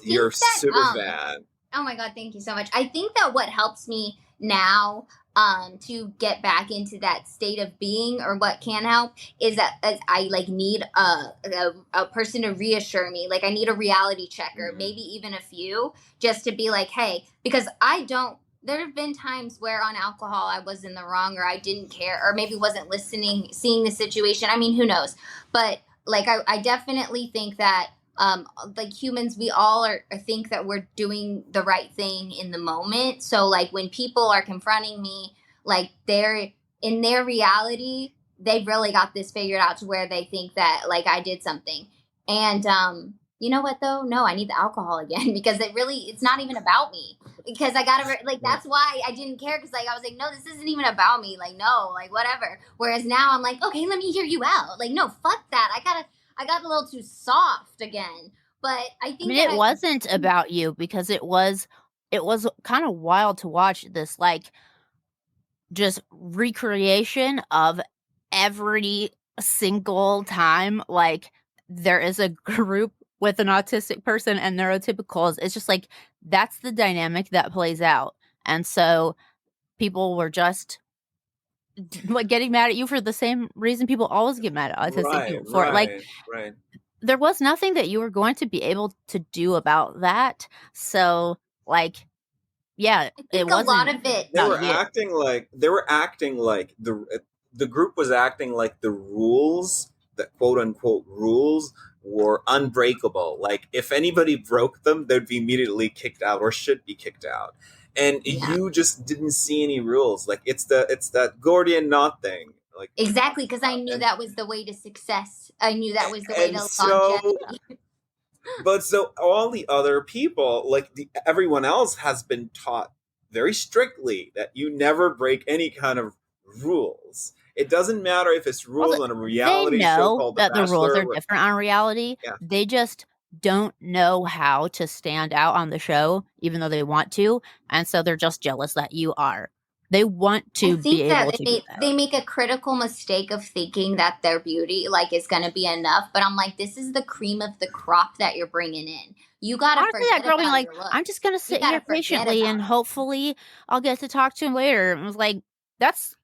you're super fan. Oh my god, thank you so much. I think that what helps me now to get back into that state of being, or what can help, is that I like need a person to reassure me. Like, I need a reality checker, maybe even a few, just to be like, hey, because there have been times where on alcohol I was in the wrong, or I didn't care, or maybe wasn't listening, seeing the situation. I mean, who knows? But like, I definitely think that like humans, we all think that we're doing the right thing in the moment. So like, when people are confronting me, like, they're in their reality, they've really got this figured out to where they think that like I did something. And you know what though? No, I need the alcohol again because it's not even about me. Because I gotta that's why I didn't care, because like I was like, no, this isn't even about me. Like, no, like whatever. Whereas now I'm like, okay, let me hear you out. Like, no, fuck that. I got a little too soft again. But I think it wasn't about you, because it was kind of wild to watch this, like, just recreation of every single time, like, there is a group with an autistic person and neurotypicals. It's just like, that's the dynamic that plays out. And so people were just like getting mad at you for the same reason people always get mad at autistic people for. Like, there was nothing that you were going to be able to do about that. So like, yeah, it wasn't. A lot of it. They were acting like the group was acting like the rules, the quote unquote rules, were unbreakable. Like, if anybody broke them, they'd be immediately kicked out, or should be kicked out. And you just didn't see any rules. Like, it's that Gordian knot thing. Like, exactly, because I knew that was the way to success. I knew that was the way to longevity. But so all the other people, like everyone else, has been taught very strictly that you never break any kind of rules. It doesn't matter if it's rules on a reality show called The Bachelor. That the rules are different on reality. Yeah. They just don't know how to stand out on the show, even though they want to. And so they're just jealous that you are. They want to be able to do that. They make a critical mistake of thinking that their beauty is going to be enough. But I'm like, this is the cream of the crop that you're bringing in. You got to forget that girl being like, I'm just going to sit here patiently and hopefully I'll get to talk to him later. And I was like, that's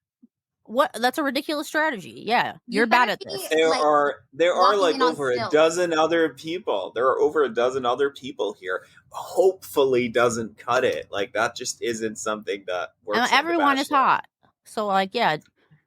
a ridiculous strategy. Yeah, you're bad at this. There are like over a dozen other people. There are over a dozen other people here. Hopefully doesn't cut it. Like, that just isn't something that works. And everyone is hot. So like, it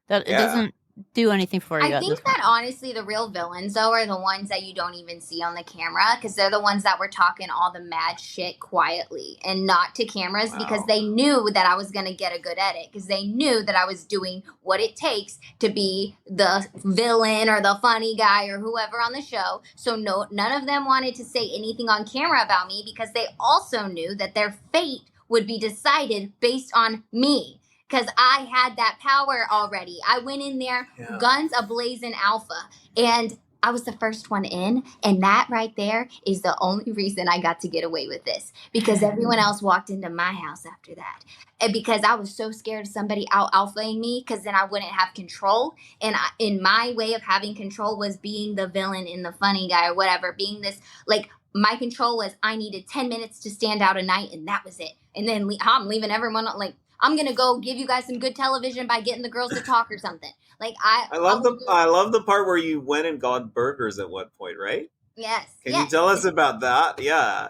doesn't do anything for you. I think that honestly the real villains though are the ones that you don't even see on the camera, because they're the ones that were talking all the mad shit quietly and not to cameras. Wow. Because they knew that I was going to get a good edit, because they knew that I was doing what it takes to be the villain or the funny guy or whoever on the show. So none of them wanted to say anything on camera about me, because they also knew that their fate would be decided based on me. Because I had that power already. I went in there, guns a-blazing alpha. And I was the first one in. And that right there is the only reason I got to get away with this. Because everyone else walked into my house after that. And because I was so scared of somebody out-alphaing me, because then I wouldn't have control. And in my way of having control was being the villain and the funny guy or whatever. Being this, like, my control was I needed 10 minutes to stand out a night, and that was it. And then I'm leaving everyone, like, I'm going to go give you guys some good television by getting the girls to talk or something. Like, I love the part where you went and got burgers at one point, right? Yes. Can you tell us about that? Yeah.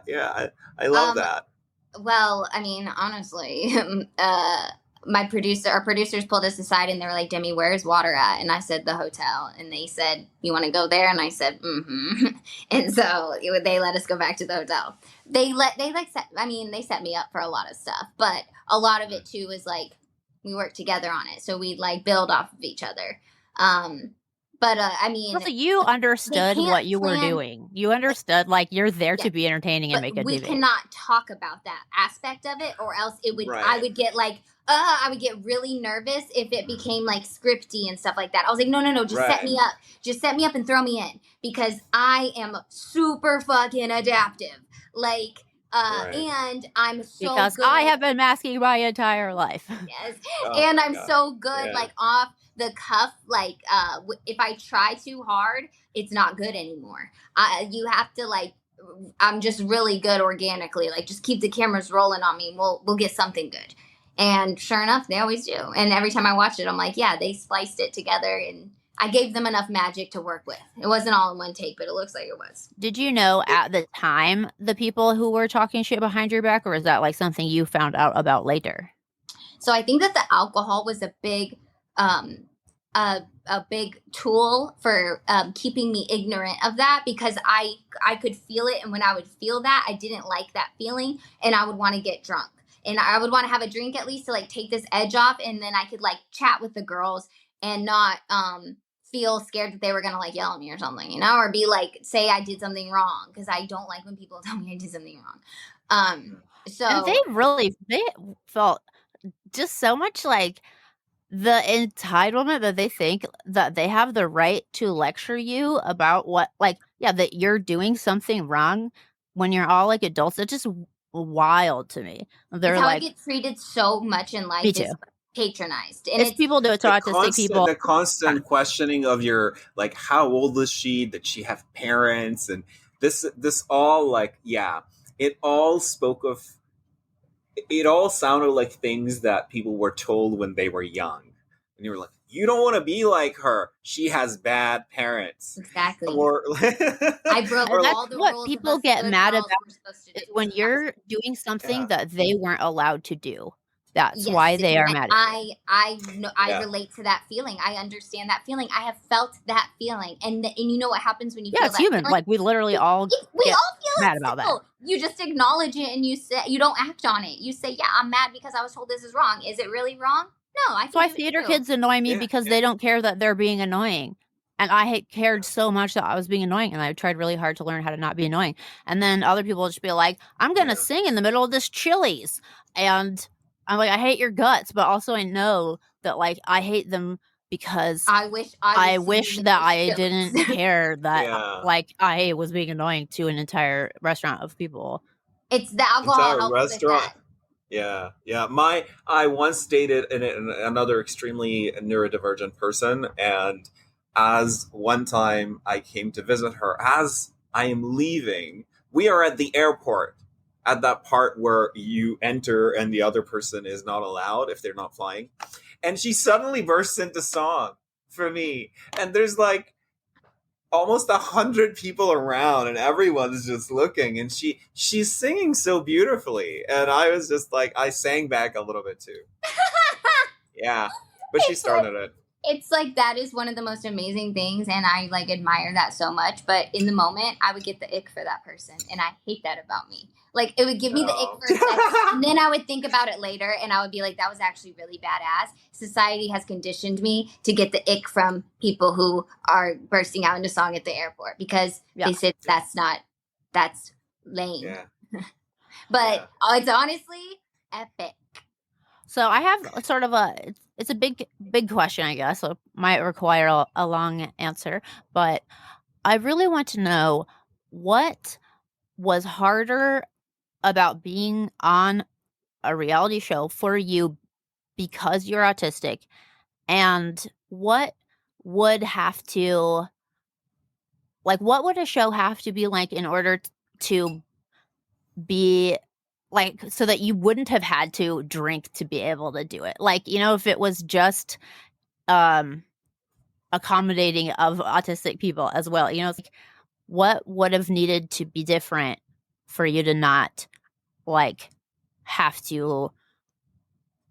I love that. Well, I mean, honestly, our producers pulled us aside and they were like, Demi, where's water at? And I said, the hotel. And they said, you want to go there? And I said, mm-hmm. And so they let us go back to the hotel. They set me up for a lot of stuff, but a lot of it too was like, we worked together on it. So we'd like build off of each other. But I mean, Also, you understood can't what you were plan- doing. You understood, like, you're there Yeah, to be entertaining and but make a we TV. cannot talk about that aspect of it, or else it would. Right. I would get like, I would get really nervous if it became like scripty and stuff like that. I was like, no, just set Right. me up, and throw me in, because I am super fucking adaptive. Like, Right. and I'm so Because good. I have been masking my entire life. Yes, Oh and my I'm God. so good, Yeah. like off the cuff. Like, if I try too hard, it's not good anymore. You have to like. I'm just really good organically. Like, just keep the cameras rolling on me, and we'll get something good. And sure enough, they always do. And every time I watch it, I'm like, yeah, they spliced it together, and I gave them enough magic to work with. It wasn't all in one take, but it looks like it was. Did you know at the time the people who were talking shit behind your back, or is that like something you found out about later? So I think that the alcohol was a big, a big tool for keeping me ignorant of that, because I could feel it, and when I would feel that, I didn't like that feeling, and I would want to get drunk, and I would want to have a drink at least to like take this edge off, and then I could like chat with the girls and not feel scared that they were gonna like yell at me or something, you know, or be like, say I did something wrong, because I don't like when people tell me I did something wrong. So And they felt just so much like the entitlement that they think that they have the right to lecture you about what, like, yeah, that you're doing something wrong when you're all like adults. It's just wild to me. They're it's how like, I get treated so much in life. me too. Is patronized, and If people do it to autistic people, The constant questioning of your, like, how old is she? Did she have parents? And this all, like, yeah, it all sounded like things that people were told when they were young. And you were like, you don't want to be like her. She has bad parents. Exactly. Or I broke and that's all the what rules. people of us get good mad girls about were supposed to is do. when you're doing something Yeah. that they weren't allowed to do. That's Yes, why they are and mad at you. I know, I Yeah. relate to that feeling. I understand that feeling. I have felt that feeling, and you know what happens when you Yeah, feel it's that human. feeling? Like, we literally all we get all feel mad it about that. still. You just acknowledge it, and you say, you don't act on it. You say, yeah, I'm mad because I was told this is wrong. Is it really wrong? No, I That's why can do it theater too. kids annoy me, Yeah, because yeah. they don't care that they're being annoying. And I cared so much that I was being annoying, and I tried really hard to learn how to not be annoying. And then other people just be like, I'm going to Yeah. sing in the middle of this Chili's. And I'm like, I hate your guts, but also I know that, like, I hate them because I wish I was wish singing that in I those didn't Chili's. care that, Yeah. like, I was being annoying to an entire restaurant of people. It's the alcohol Entire helps restaurant. with that. Yeah. I once dated another extremely neurodivergent person, and as one time I came to visit her, as I am leaving, we are at the airport, at that part where you enter and the other person is not allowed if they're not flying, and she suddenly bursts into song for me, and there's like almost 100 people around, and everyone's just looking, and she's singing so beautifully, and I was just like, I sang back a little bit too. Yeah, but she started it. It's like, that is one of the most amazing things, and I like admire that so much. But in the moment, I would get the ick for that person, and I hate that about me. Like, it would give me the ick for a second, and then I would think about it later, and I would be like, that was actually really badass. Society has conditioned me to get the ick from people who are bursting out into song at the airport, because they said that's lame. Yeah. But it's honestly epic. So I have sort of it's a big question, I guess. So it might require a long answer, but I really want to know what was harder about being on a reality show for you because you're autistic, and what would have to, like, what would a show have to be like in order to be like, so that you wouldn't have had to drink to be able to do it? Like, you know, if it was just accommodating of autistic people as well, you know, it's like, what would have needed to be different for you to not like have to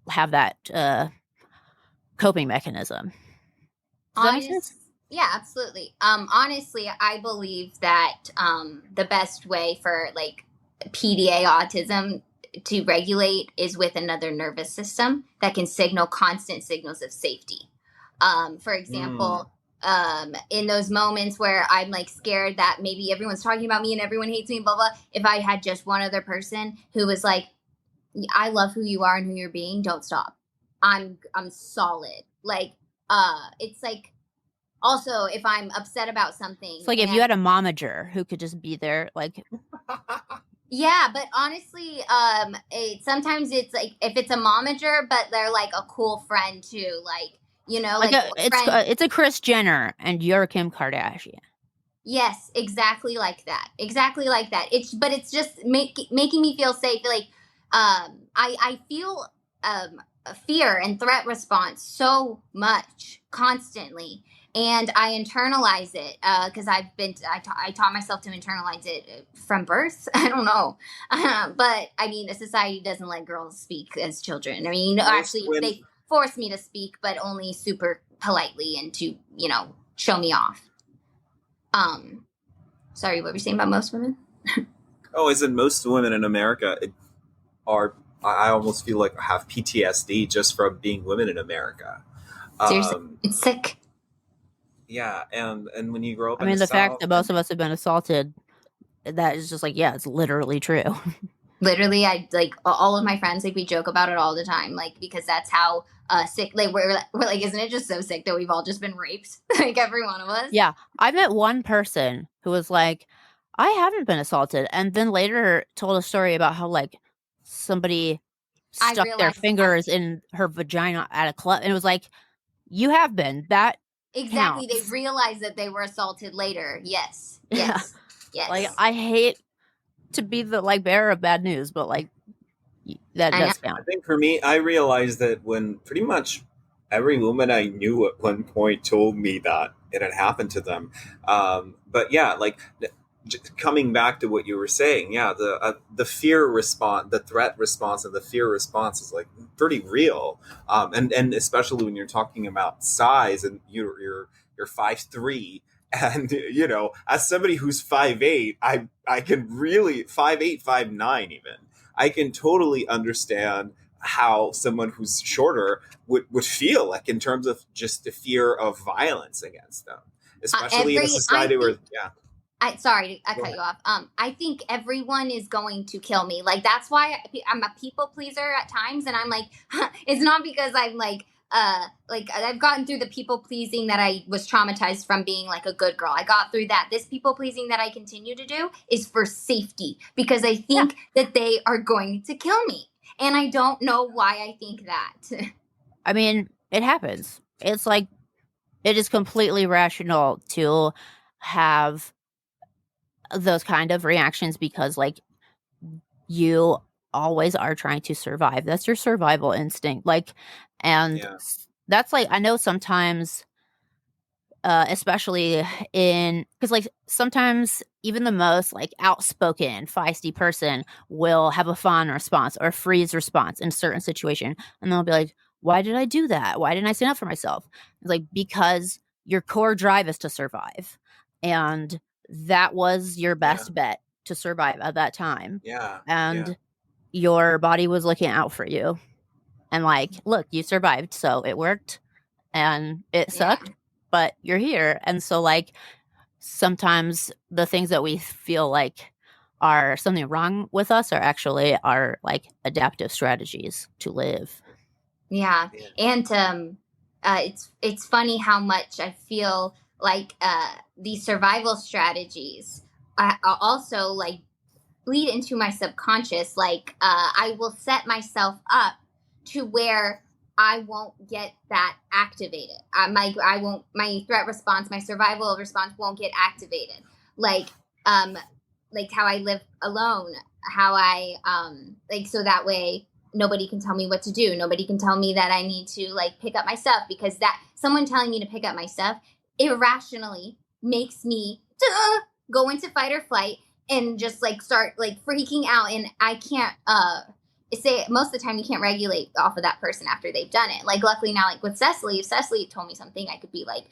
have that coping mechanism? Does that make sense? Yeah, absolutely. Honestly, I believe that the best way for like PDA autism to regulate is with another nervous system that can signal constant signals of safety. For example, in those moments where I'm like scared that maybe everyone's talking about me and everyone hates me, blah blah. If I had just one other person who was like, I love who you are and who you're being, don't stop. I'm solid. Like, it's like, also if I'm upset about something, It's like if you had a momager who could just be there, like. Yeah, but honestly, sometimes it's like if it's a momager, but they're like a cool friend too, like, you know, like it's a Kris Jenner and you're Kim Kardashian. Yes, exactly like that. Exactly like that. It's just making me feel safe. Like, I feel fear and threat response so much constantly, and I internalize it because I taught myself to internalize it from birth. I don't know, but I mean, a society doesn't let girls speak as children. I mean, actually, they force me to speak, but only super politely and to, you know, show me off. Sorry, what were you saying about most women? Oh, is it most women in America I almost feel like have PTSD just from being women in America. Seriously, it's sick. Yeah, and when you grow up, I mean, the fact that most of us have been assaulted, that is just like, yeah, it's literally true. Literally, I like all of my friends, like we joke about it all the time, like because that's how sick. Like we're like, isn't it just so sick that we've all just been raped, like every one of us? Yeah, I met one person who was like, I haven't been assaulted, and then later told a story about how like somebody stuck their fingers in her vagina at a club, and it was like, you have been. That exactly. counts. They realized that they were assaulted later. Yes. Yes. Yes. Like, I hate to be the like bearer of bad news, but like that does count. I think for me, I realized that when pretty much every woman I knew at one point told me that it had happened to them. But yeah, like coming back to what you were saying, yeah, the fear response, the threat response, and the fear response is like pretty real. And especially when you're talking about size, and you're 5'3". And you know, as somebody who's 5'8", I can really 5'8", 5'9", even I can totally understand how someone who's shorter would feel like in terms of just the fear of violence against them, especially in a society where sorry, I cut you off. I think everyone is going to kill me. Like, that's why I'm a people pleaser at times, and I'm like, it's not because I'm like I've gotten through the people pleasing that I was traumatized from being like a good girl. I got through that. This people pleasing that I continue to do is for safety because I think that they are going to kill me. And I don't know why I think that. I mean, it happens. It's like, it is completely rational to have those kind of reactions because like you always are trying to survive. That's your survival instinct. Like, and that's like, I know sometimes, especially because like sometimes even the most like outspoken, feisty person will have a fawn response or a freeze response in a certain situation. And they'll be like, why did I do that? Why didn't I stand up for myself? It's like, because your core drive is to survive. And that was your best bet to survive at that time. And your body was looking out for you. And like, look, you survived, so it worked. And it sucked, but you're here. And so like, sometimes the things that we feel like are something wrong with us are actually our like adaptive strategies to live. Yeah. And it's funny how much I feel like these survival strategies also like lead into my subconscious. Like I will set myself up to where I won't get that activated. My threat response, my survival response won't get activated. Like how I live alone, how I like, so that way nobody can tell me what to do. Nobody can tell me that I need to like pick up my stuff, because that someone telling me to pick up my stuff irrationally makes me go into fight or flight and just like start like freaking out. And I can't say most of the time you can't regulate off of that person after they've done it. Like luckily now, like with Cecily, if Cecily told me something, I could be like,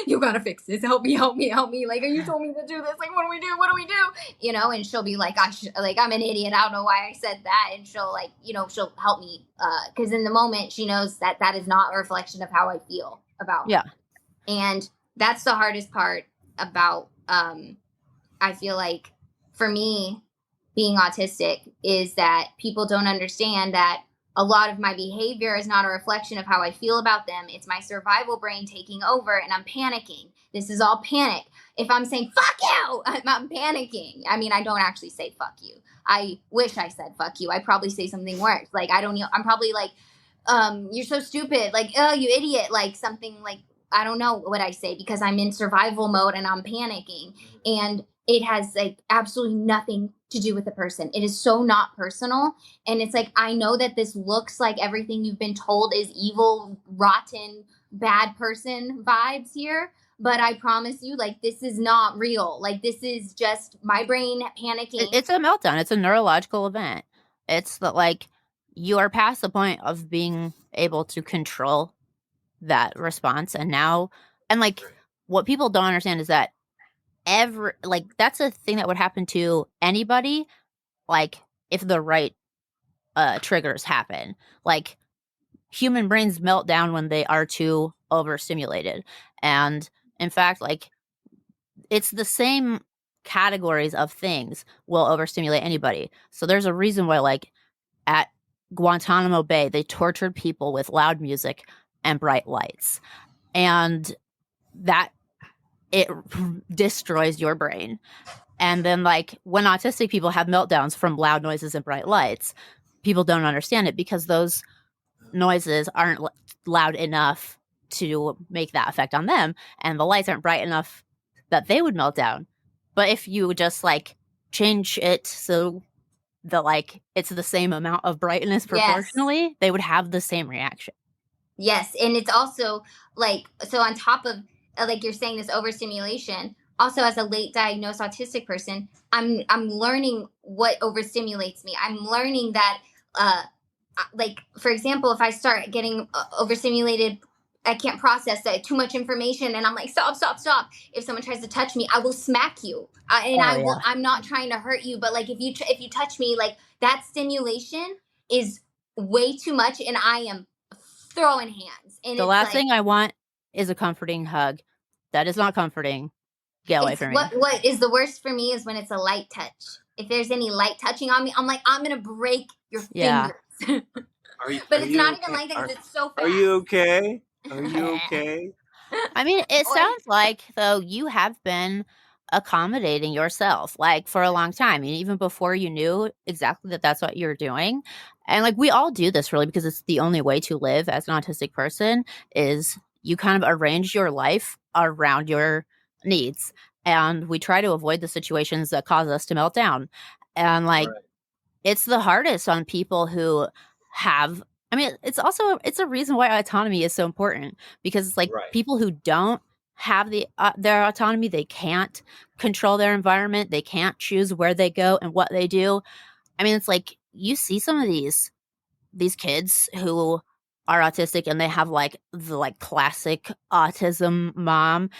you gotta fix this. Help me. Like, you told me to do this. Like, what do we do? You know, and she'll be like, I'm an idiot. I don't know why I said that. And she'll like, you know, she'll help me. Cause in the moment she knows that that is not a reflection of how I feel about her. And that's the hardest part about, I feel like for me being autistic is that people don't understand that a lot of my behavior is not a reflection of how I feel about them. It's my survival brain taking over and I'm panicking. This is all panic. If I'm saying, fuck you, I'm panicking. I mean, I don't actually say fuck you. I wish I said fuck you. I probably say something worse. Like, I don't know. I'm probably like, you're so stupid. Like, oh, you idiot. Like something like, I don't know what I say because I'm in survival mode and I'm panicking. And it has like absolutely nothing to do with the person. It is so not personal. And it's like, I know that this looks like everything you've been told is evil, rotten, bad person vibes here. But I promise you, like, this is not real. Like, this is just my brain panicking. It's a meltdown. It's a neurological event. It's that, like, you are past the point of being able to control that response. And now, and like, what people don't understand is that that's a thing that would happen to anybody, like, if the right triggers happen. Like, human brains melt down when they are too overstimulated. And in fact, like, it's the same categories of things will overstimulate anybody. So there's a reason why, like, at Guantanamo Bay, they tortured people with loud music and bright lights. And that it destroys your brain. And then, like, when autistic people have meltdowns from loud noises and bright lights, people don't understand it because those noises aren't loud enough to make that effect on them, and the lights aren't bright enough that they would melt down. But if you just, like, change it so that, like, it's the same amount of brightness proportionally, they would have the same reaction. Yes, and it's also like, so on top of like you're saying, this overstimulation, also as a late diagnosed autistic person, I'm learning what overstimulates me. I'm learning that like, for example, if I start getting overstimulated, I can't process that too much information, and I'm like, stop. If someone tries to touch me, I will smack you, I'm not trying to hurt you, but like, if you touch me, like, that stimulation is way too much, and I am throwing hands. And the last thing I want is a comforting hug. That is not comforting. Get away from me. What is the worst for me is when it's a light touch. If there's any light touching on me, I'm like, I'm gonna break your fingers. But it's not even like that because it's so fast. Are you okay? Are you okay? I mean, it sounds like, though, you have been accommodating yourself, like, for a long time. I mean, even before you knew exactly that that's what you're doing. And, like, we all do this, really, because it's the only way to live as an autistic person is you kind of arrange your life around your needs. And we try to avoid the situations that cause us to melt down. And, like, it's the hardest on people who have, I mean, it's a reason why autonomy is so important, because it's like people who don't have their autonomy, they can't control their environment, they can't choose where they go and what they do. I mean, it's like, you see some of these kids who are autistic and they have, like, the, like, classic autism mom,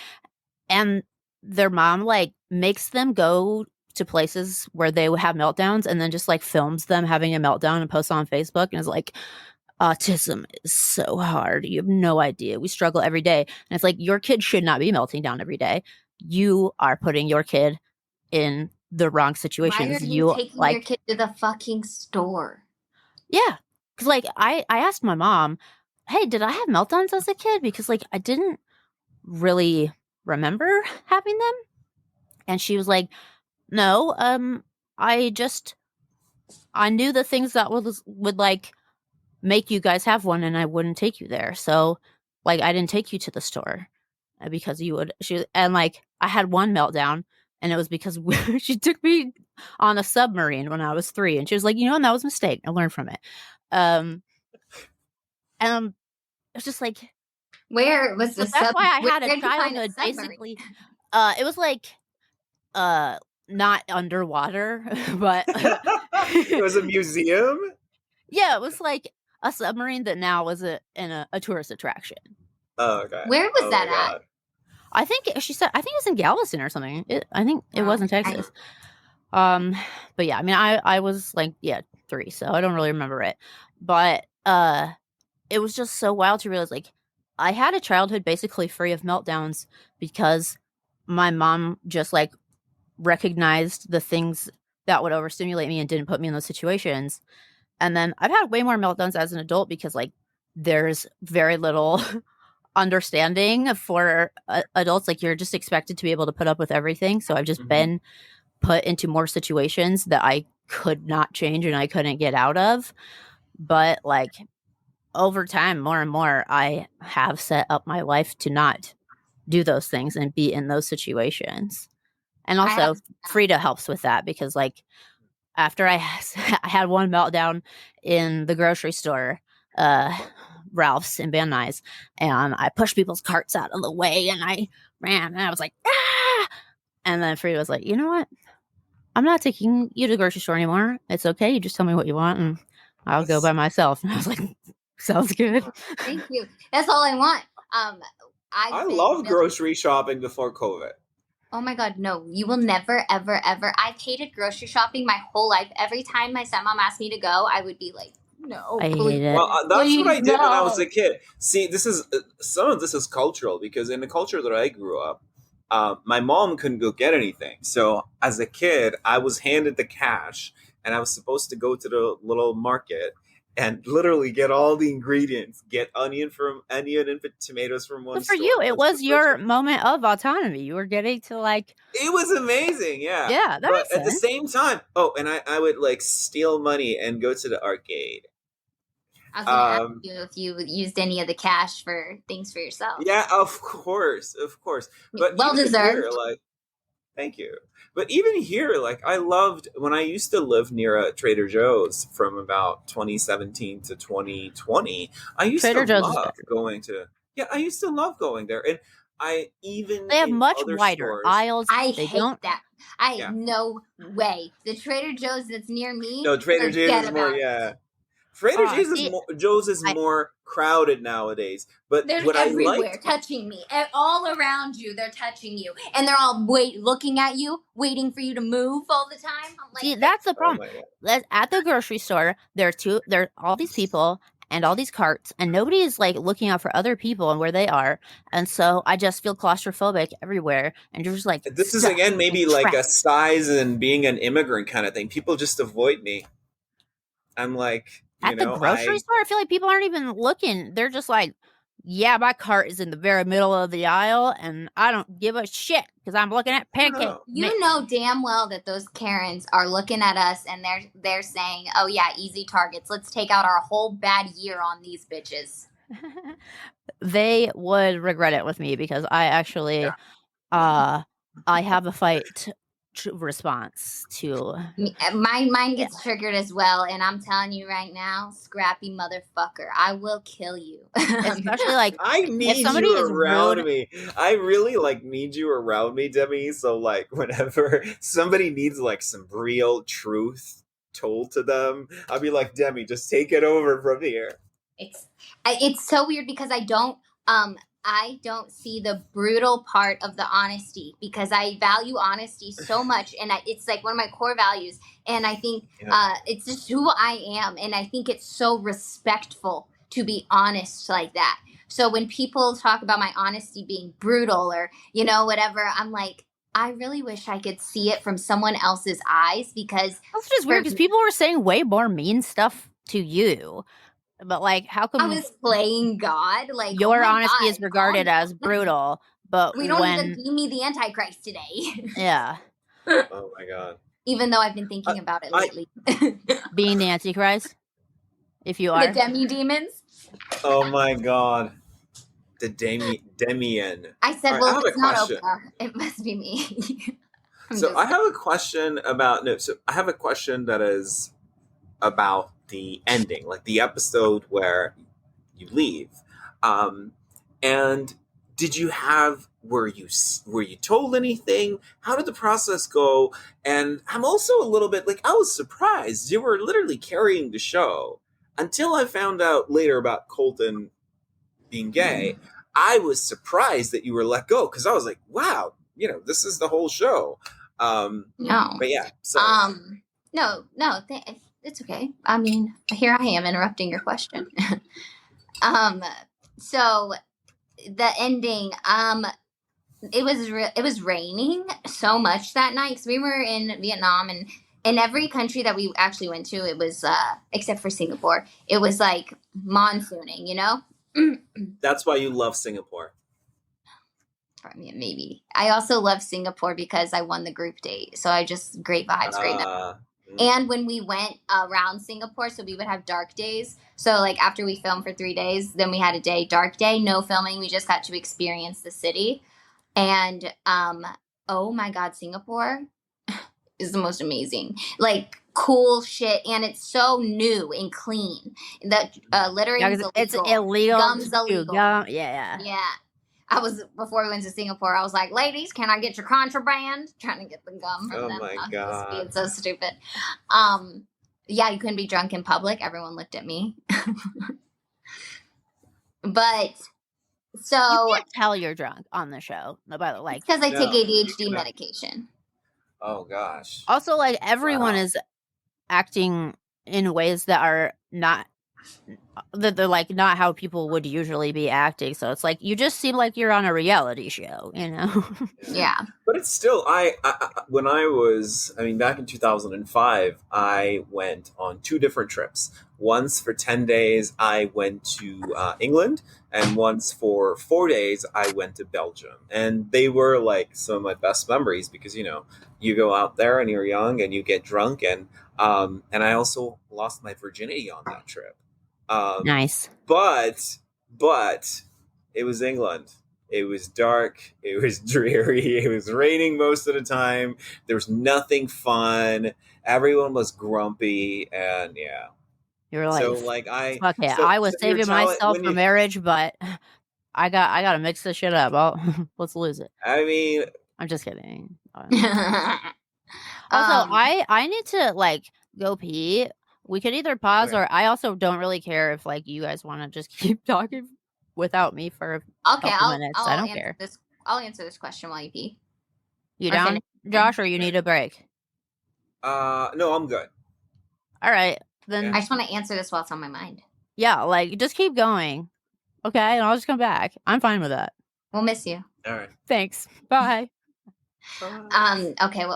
and their mom, like, makes them go to places where they would have meltdowns and then just, like, films them having a meltdown and posts on Facebook and is like, autism is so hard. You have no idea. We struggle every day. And it's like, your kid should not be melting down every day. You are putting your kid in the wrong situations. Why are you taking your kid to the fucking store? Yeah. Because, like, I asked my mom, hey, did I have meltdowns as a kid? Because, like, I didn't really remember having them. And she was like, no, I knew the things that would like make you guys have one, and I wouldn't take you there. So, like, I didn't take you to the store because you would. And like, I had one meltdown, and it was because she took me on a submarine when I was 3, and she was like, and that was a mistake. I learned from it. And it was just like, where was the? That's why I had a childhood. Basically, it was like, not underwater, but it was a museum. Yeah, it was like a submarine that now was in a tourist attraction. Oh, okay. Where was that at? I think she said. I think it was in Galveston or something. I think it was in Texas. But yeah, I mean, I was like, 3, so I don't really remember it. But it was just so wild to realize, like, I had a childhood basically free of meltdowns because my mom just like recognized the things that would overstimulate me and didn't put me in those situations. And then I've had way more meltdowns as an adult because like there's very little understanding for adults. Like you're just expected to be able to put up with everything. So I've just been put into more situations that I could not change and I couldn't get out of. But like over time, more and more, I have set up my life to not do those things and be in those situations. And also, Frida helps with that because, like, after I had one meltdown in the grocery store, Ralph's in Van Nuys, and I pushed people's carts out of the way and I ran and I was like, ah! And then Frida was like, you know what? I'm not taking you to the grocery store anymore. It's okay. You just tell me what you want and I'll go by myself. And I was like, sounds good. Thank you. That's all I want. I love grocery shopping before COVID. Oh my God, no. You will never, ever, ever. I've hated grocery shopping my whole life. Every time my stepmom asked me to go, I would be like, no. I hate it. Well, that's what I did when I was a kid. See, this is some of this is cultural because in the culture that I grew up, my mom couldn't go get anything. So as a kid, I was handed the cash and I was supposed to go to the little market and literally get all the ingredients, get onion and tomatoes from one But for store. you, it was your moment of autonomy. You were getting to like... It was amazing, yeah. Yeah, that makes sense. At the same time, and I would like steal money and go to the arcade. I was going to ask you if you used any of the cash for things for yourself. Yeah, of course. But well deserved. Here, like, thank you. But even here, like, I loved when I used to live near a Trader Joe's from about 2017 to 2020. I used to love going to. Yeah, I used to love going there, and they have much wider aisles. I hate that. No way. The Trader Joe's that's near me. No, Trader Joe's is more. Yeah. Trader Joe's is more crowded nowadays, but they're what everywhere touching me. All around you, they're touching you, and they're all looking at you, waiting for you to move all the time. I'm like, see, that's the problem. At the grocery store, there are all these people and all these carts, and nobody is like looking out for other people and where they are, and so I just feel claustrophobic everywhere, and you're just like, this is again maybe like a size and being an immigrant kind of thing. People just avoid me. I'm like. At the grocery store, I feel like people aren't even looking. They're just like, yeah, my cart is in the very middle of the aisle, and I don't give a shit because I'm looking at pancakes. You know damn well that those Karens are looking at us, and they're saying, oh, yeah, easy targets. Let's take out our whole bad year on these bitches. They would regret it with me because I actually, I have a fight response to mine gets triggered as well, and I'm telling you right now, scrappy motherfucker, I will kill you. Especially like I need you around me. I really like need you around me, Demi. So like whenever somebody needs like some real truth told to them, I'll be like, Demi, just take it over from here. It's so weird because I don't see the brutal part of the honesty because I value honesty so much, and it's like one of my core values, and I think it's just who I am, and I think it's so respectful to be honest like that. So when people talk about my honesty being brutal or whatever, I'm like, I really wish I could see it from someone else's eyes because that's just weird because people were saying way more mean stuff to you. But like, how come I was playing God? Like your honesty is regarded as brutal, but we don't even deem me the Antichrist today. Yeah. Oh my God. Even though I've been thinking about it lately. Being the Antichrist, if you are the demi demons. Oh my God. The Demian. I said, well, it's not Oprah. It must be me. I have a question I have a question that is about the ending, like the episode where you leave. And were you told anything? How did the process go? And I'm also a little bit like, I was surprised you were literally carrying the show until I found out later about Colton being gay. I was surprised that you were let go because I was like, wow, this is the whole show. No, but yeah, so no, it's okay. I mean, here I am interrupting your question. So the ending, it was raining so much that night because we were in Vietnam, and in every country that we actually went to, it was except for Singapore, it was like monsooning, you know. That's why you love Singapore. I mean, maybe I also love Singapore because I won the group date, so I just great vibes, great night. And when we went around Singapore, so we would have dark days. So like after we filmed for 3 days, then we had a dark day, no filming. We just got to experience the city. And oh my God, Singapore is the most amazing, like cool shit, and it's so new and clean. That littering is illegal. It's illegal. Gum's illegal. Yeah. I was, before we went to Singapore, I was like, ladies, can I get your contraband? Trying to get the gum from them. My God. Being so stupid. Yeah, you couldn't be drunk in public. Everyone looked at me. But so you can't tell you're drunk on the show, by the way, because I take ADHD medication. Oh gosh. Also, like everyone is acting in ways that are not, that they're like not how people would usually be acting. So it's like you just seem like you're on a reality show, you know? Yeah. But it's still, I when I was, back in 2005, I went on 2 different trips. Once for 10 days, I went to England, and once for 4 days, I went to Belgium. And they were like some of my best memories because, you know, you go out there and you're young and you get drunk. And I also lost my virginity on that trip. Nice. But it was England. It was dark. It was dreary. It was raining most of the time. There was nothing fun. Everyone was grumpy, and yeah. You're like, so like I was saving myself for marriage, but I gotta mix this shit up. Let's lose it. I'm just kidding. Also, I need to like go pee. We could either pause or I also don't really care if like you guys want to just keep talking without me for a couple minutes. I don't care. I'll answer this question while you pee. You down, Josh, or you need a break? No, I'm good. All right. Then I just want to answer this while it's on my mind. Yeah, like just keep going. Okay, and I'll just come back. I'm fine with that. We'll miss you. All right. Thanks. Bye. Okay,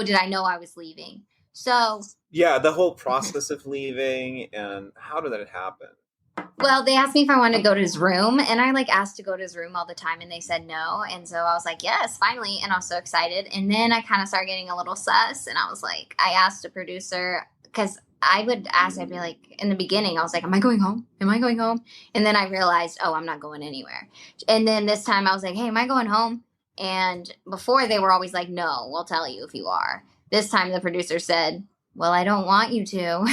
did I know I was leaving? So yeah, the whole process of leaving, and how did that happen? Well, they asked me if I wanted to go to his room, and I like asked to go to his room all the time, and they said no. And so I was like, yes, finally. And I was so excited. And then I kind of started getting a little sus, and I was like, I asked a producer, because I would ask, I'd be like, in the beginning, I was like, am I going home? Am I going home? And then I realized, oh, I'm not going anywhere. And then this time I was like, hey, am I going home? And before they were always like, no, we'll tell you if you are. This time the producer said, well, I don't want you to.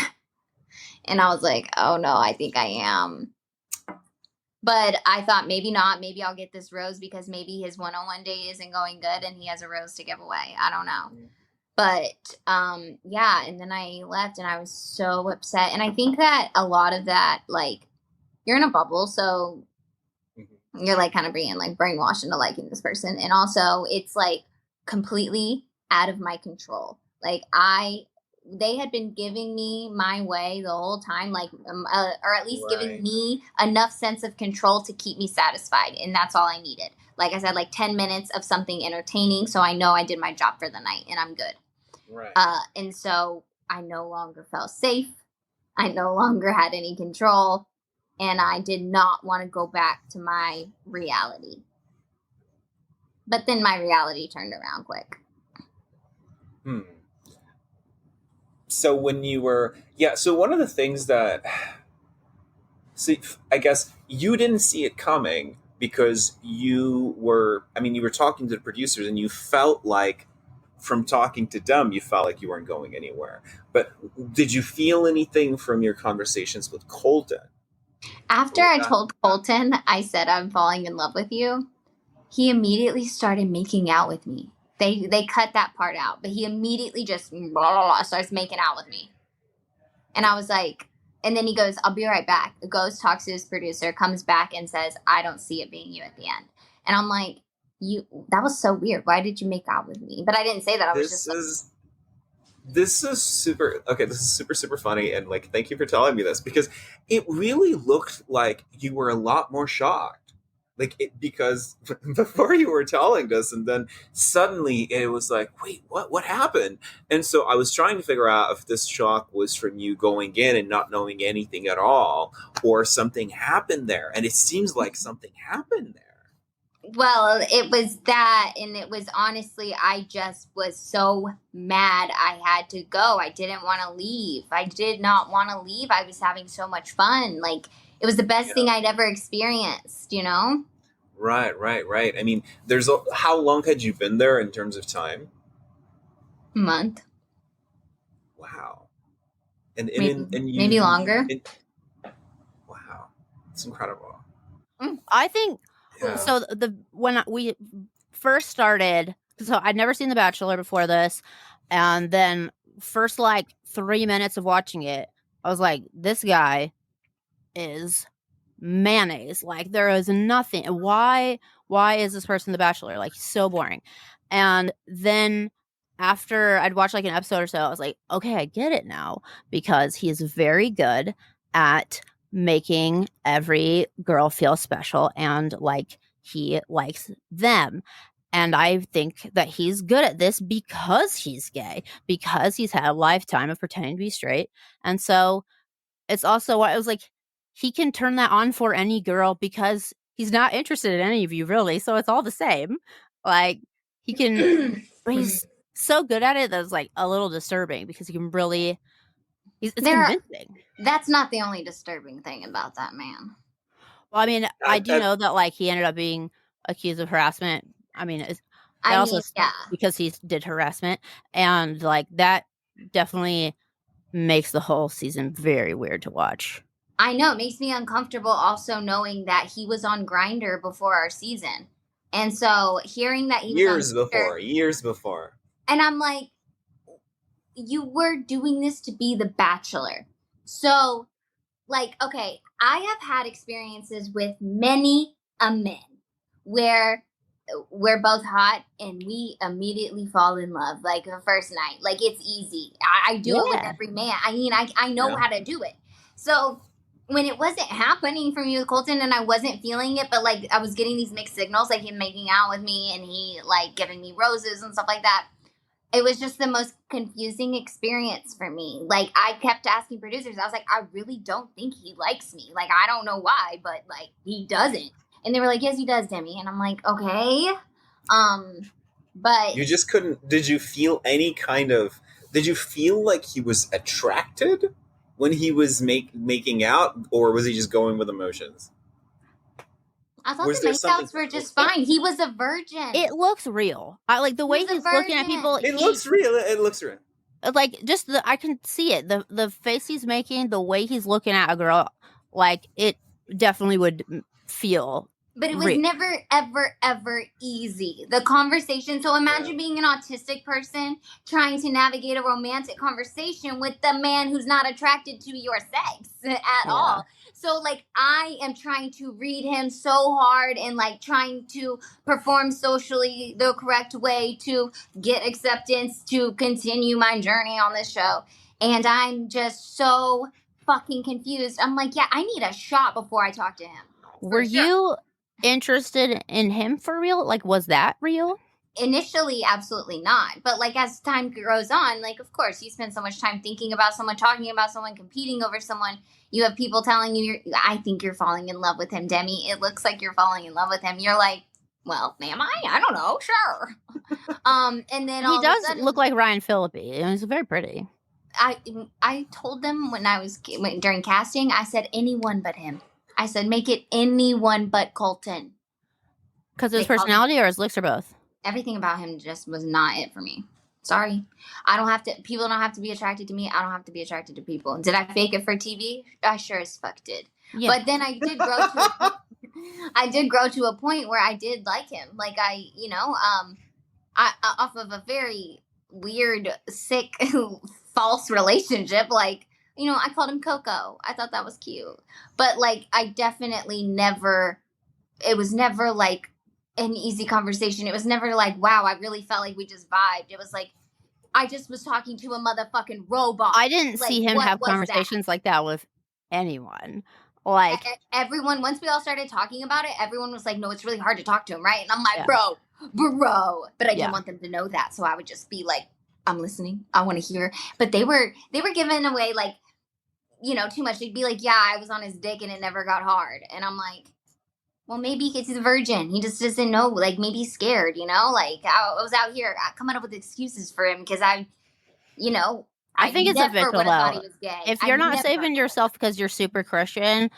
And I was like, oh no, I think I am. But I thought maybe not. Maybe I'll get this rose because maybe his one-on-one date isn't going good and he has a rose to give away. I don't know. But yeah, and then I left and I was so upset. And I think that a lot of that, like, you're in a bubble, so you're like kind of being like brainwashed into liking this person. And also it's like completely out of my control. Like they had been giving me my way the whole time, like, or at least giving me enough sense of control to keep me satisfied. And that's all I needed. Like I said, like 10 minutes of something entertaining. So I know I did my job for the night and I'm good. Right. And so I no longer felt safe. I no longer had any control. And I did not want to go back to my reality. But then my reality turned around quick. So when you were, so one of the things that, I guess you didn't see it coming because you were talking to the producers and you felt like, from talking to them, you felt like you weren't going anywhere. But did you feel anything from your conversations with Colton? After I told Colton, I said, I'm falling in love with you, he immediately started making out with me. They cut that part out, but he immediately just starts making out with me. And I was like, and then he goes, I'll be right back. Goes, talks to his producer, comes back and says, I don't see it being you at the end. And I'm like, that was so weird. Why did you make out with me? But I didn't say that. I was This is super okay. This is super super funny, and like, thank you for telling me this because it really looked like you were a lot more shocked, because before you were telling us, and then suddenly it was like, wait, what happened? And so I was trying to figure out if this shock was from you going in and not knowing anything at all, or something happened there, and it seems like something happened there. Well, it was that, and it was honestly, I just was so mad I had to go. I didn't want to leave. I did not want to leave. I was having so much fun. Like, it was the best thing I'd ever experienced, you know? Right, right, right. I mean, how long had you been there in terms of time? Month. Wow. And maybe longer. Wow. It's incredible. I think Yeah. so. When we first started, so I'd never seen The Bachelor before this, and then first like 3 minutes of watching it, I was like, this guy is mayonnaise. Like, there is nothing. Why is this person The Bachelor? Like, so boring. And then after I'd watched like an episode or so, I was like, okay, I get it now, because he is very good at making every girl feel special and like he likes them. And I think that he's good at this because he's gay, because he's had a lifetime of pretending to be straight. And so it's also what I was like, he can turn that on for any girl because he's not interested in any of you, really. So it's all the same. Like, he can, but he's so good at it that it's like a little disturbing because he can really, it's convincing. That's not the only disturbing thing about that man. Well, I mean, I do know that like he ended up being accused of harassment. I mean, because he did harassment, and like that definitely makes the whole season very weird to watch. I know, it makes me uncomfortable also knowing that he was on Grindr before our season. And so hearing that he was years before. And I'm like, you were doing this to be the Bachelor. So, like, okay, I have had experiences with many men where we're both hot and we immediately fall in love, like the first night. Like, it's easy. I do it with every man. I mean, I know how to do it. So when it wasn't happening for me with Colton and I wasn't feeling it, but like I was getting these mixed signals, like him making out with me and he like giving me roses and stuff like that. It was just the most confusing experience for me. Like, I kept asking producers, I was like, I really don't think he likes me. Like, I don't know why, but like, he doesn't. And they were like, yes, he does, Demi. And I'm like, okay. But you just couldn't, did you feel like he was attracted when he was making out, or was he just going with emotions? I thought the makeouts were just fine. He was a virgin. It looks real. I like the way he's looking at people. It looks real. It looks real. Like, just I can see it. The face he's making, the way he's looking at a girl, like, it definitely would feel. But it was never, ever, ever easy. The conversation. So imagine being an autistic person trying to navigate a romantic conversation with the man who's not attracted to your sex at all. So, like, I am trying to read him so hard and, like, trying to perform socially the correct way to get acceptance to continue my journey on this show. And I'm just so fucking confused. I'm like, yeah, I need a shot before I talk to him. Were you interested in him for real? Like, was that real? Initially, absolutely not. But like, as time goes on, like, of course, you spend so much time thinking about someone, talking about someone, competing over someone. You have people telling you, I think you're falling in love with him, Demi. It looks like you're falling in love with him. You're like, well, am I? I don't know. Sure. And then he does look like Ryan Phillippe. He's very pretty. I told them during casting, I said anyone but him. I said, make it anyone but Colton. Because of his personality or his looks or both? Everything about him just was not it for me. Sorry. People don't have to be attracted to me. I don't have to be attracted to people. Did I fake it for TV? I sure as fuck did. Yeah. But then I did grow to a point where I did like him. Like, I off of a very weird, sick, false relationship, like, I called him Coco. I thought that was cute. But, like, I definitely it was never, like, an easy conversation. It was never like, wow, I really felt like we just vibed. It was like, I just was talking to a motherfucking robot. I didn't Like, see him what have was that? conversations like that with anyone. Like, Everyone, once we all started talking about it, everyone was like, no, it's really hard to talk to him, right? And I'm like, Yeah. bro. But I Yeah. didn't want them to know that, so I would just be like, I'm listening. I want to hear. But they were giving away, like, you know, too much. They'd be like, yeah, I was on his dick and it never got hard. And I'm like, well, maybe he's a virgin. He just doesn't know. Like, maybe he's scared, you know? Like, I was out here coming up with excuses for him because you know, I think it's never official, would have thought though. he was gay. If you're not saving yourself because you're super Christian,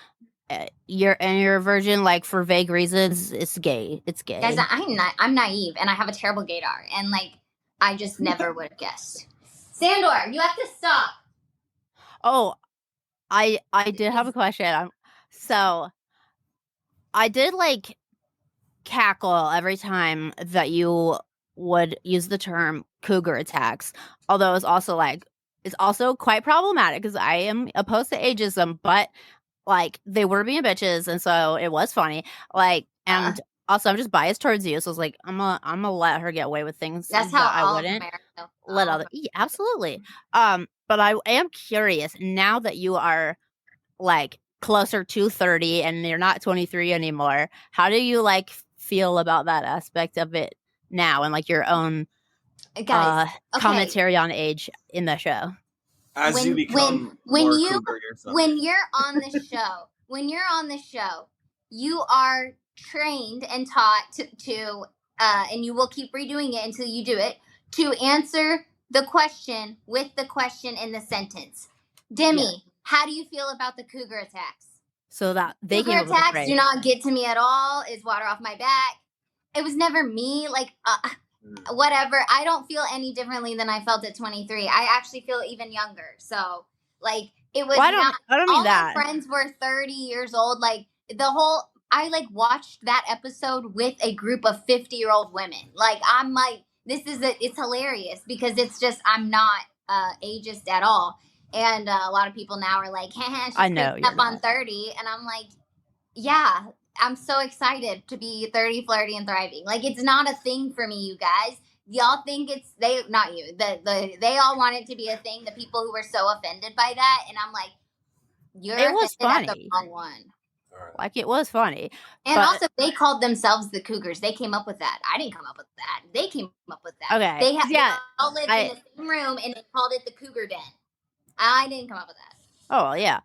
you're a virgin, like, for vague reasons, it's gay. It's gay. Guys, I'm naive and I have a terrible gaydar. And, like, I just never would have guessed. Sandor, you have to stop. Oh, I did have a question. So I did, like, cackle every time that you would use the term cougar attacks, although it's also quite problematic because I am opposed to ageism, but, like, they were being bitches, and so it was funny. Like, and also I'm just biased towards you, so it's like I'm gonna let her get away with things That's how that I wouldn't let other. Yeah, absolutely. But I am curious now that you are, like, closer to 30 and you're not 23 anymore. How do you, like, feel about that aspect of it now and, like, your own commentary on age in the show? As you become when more you cougar yourself. when you're on the show, you are trained and taught to and you will keep redoing it until you do it, to answer the question with the question in the sentence. Demi, how do you feel about the cougar attacks? So that they cougar attacks do not get to me at all. Is water off my back. It was never me. Like, whatever. I don't feel any differently than I felt at 23. I actually feel even younger. So, like, it was I don't mean all that. my friends were 30 years old. Like, I, like, watched that episode with a group of 50-year-old women. Like, I'm like, it's hilarious because it's just, I'm not ageist at all. And a lot of people now are like, she's creeping up on 30. And I'm like, yeah, I'm so excited to be 30, flirty, and thriving. Like, it's not a thing for me, you guys. Y'all think not you. They all want it to be a thing, the people who were so offended by that. And I'm like, it was funny. At the wrong one. Like, it was funny. And also, they called themselves the Cougars. They came up with that. I didn't come up with that. They came up with that. Okay. They all lived in the same room, and they called it the Cougar Den. I didn't come up with that. Oh, yeah.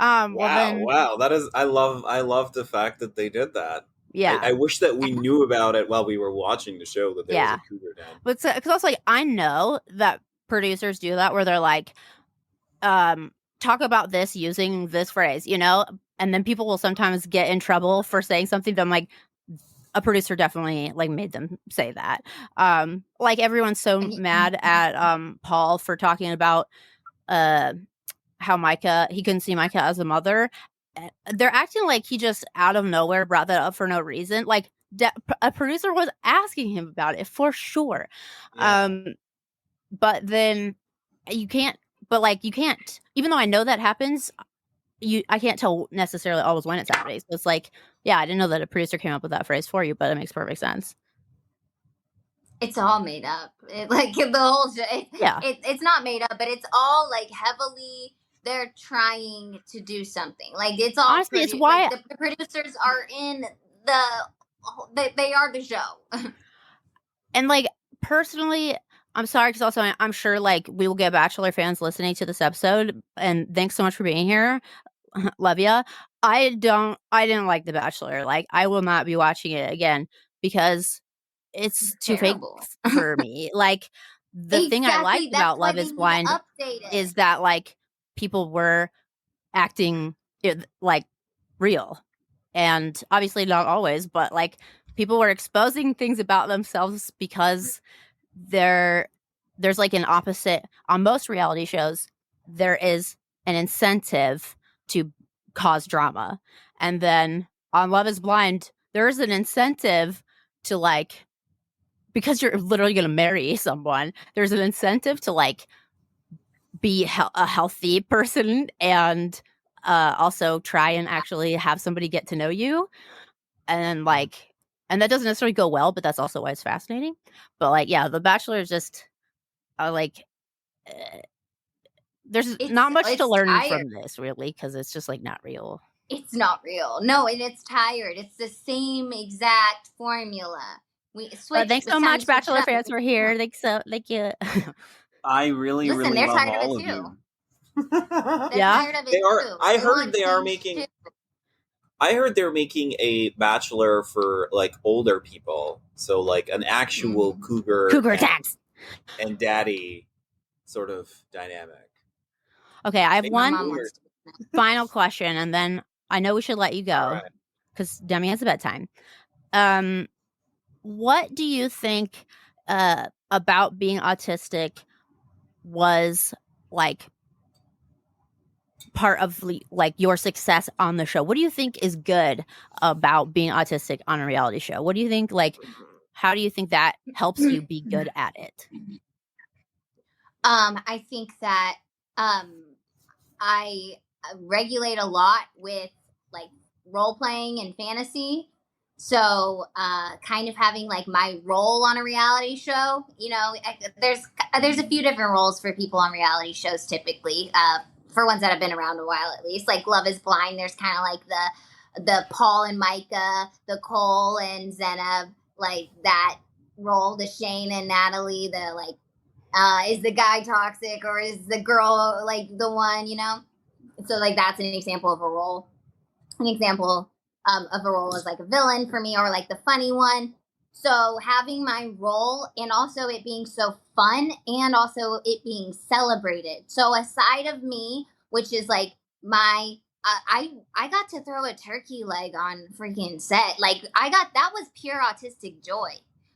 Wow. That is, I love the fact that they did that. Yeah. I wish that we knew about it while we were watching the show, that there was a cougar den. But because also, like, I know that producers do that where they're like, talk about this using this phrase, you know? And then people will sometimes get in trouble for saying something that I'm like, a producer definitely, like, made them say that. Like, everyone's so mad at Paul for talking about how he couldn't see Micah as a mother. They're acting like he just out of nowhere brought that up for no reason. Like, a producer was asking him about it for sure. Yeah. But then you can't, even though I know that happens, I can't tell necessarily always when it's happening. So it's like, yeah, I didn't know that a producer came up with that phrase for you, but it makes perfect sense. It's all made up. The whole show. It's not made up, but it's all, like, heavily. They're trying to do something. Like, it's all honestly, it's why the producers are in they are the show. And, like, personally, I'm sorry because also I'm sure, like, we will get Bachelor fans listening to this episode, and thanks so much for being here. Love ya. I didn't like The Bachelor. Like, I will not be watching it again because it's too fake for me. Like, the thing I liked about Love is Blind is that, like, people were acting like real, and obviously not always, but, like, people were exposing things about themselves because there's, like, an opposite on most reality shows. There is an incentive to cause drama, and then on Love is Blind there's an incentive to, like, because you're literally going to marry someone, there's an incentive to, like, be a healthy person and also try and actually have somebody get to know you. And, like, and that doesn't necessarily go well, but that's also why it's fascinating. But, like, yeah, The Bachelor is just, like there's not much to learn from this, really, because it's just like not real. It's not real. No, and it's tired. It's the same exact formula. We switch. Thanks so much, Bachelor fans. We're here. Thank you. I really, Listen, really they're love tired of all it of too. you. They're Yeah? tired of it They are. too. I They heard want they are change making. too. I heard they're making a Bachelor for like older people, so like an actual cougar attacks and daddy sort of dynamic. Okay, I have Maybe one boomers. final question, and then I know we should let you All go right. because Demi has a bedtime. What do you think about being autistic was like part of like your success on the show? What do you think is good about being autistic on a reality show? What do you think, like, how do you think that helps you be good at it? I think that I regulate a lot with like role playing and fantasy. So kind of having like my role on a reality show, you know, there's a few different roles for people on reality shows typically, for ones that have been around a while at least. Like Love is Blind, there's kind of like the Paul and Micah, the Cole and Zenab, like that role, the Shane and Natalie, the like is the guy toxic or is the girl like the one, you know? So like that's an example of a role. An example of a role is like a villain for me or like the funny one. So having my role and also it being so fun and also it being celebrated. So a side of me, which is like my I got to throw a turkey leg on freaking set. Like that was pure autistic joy.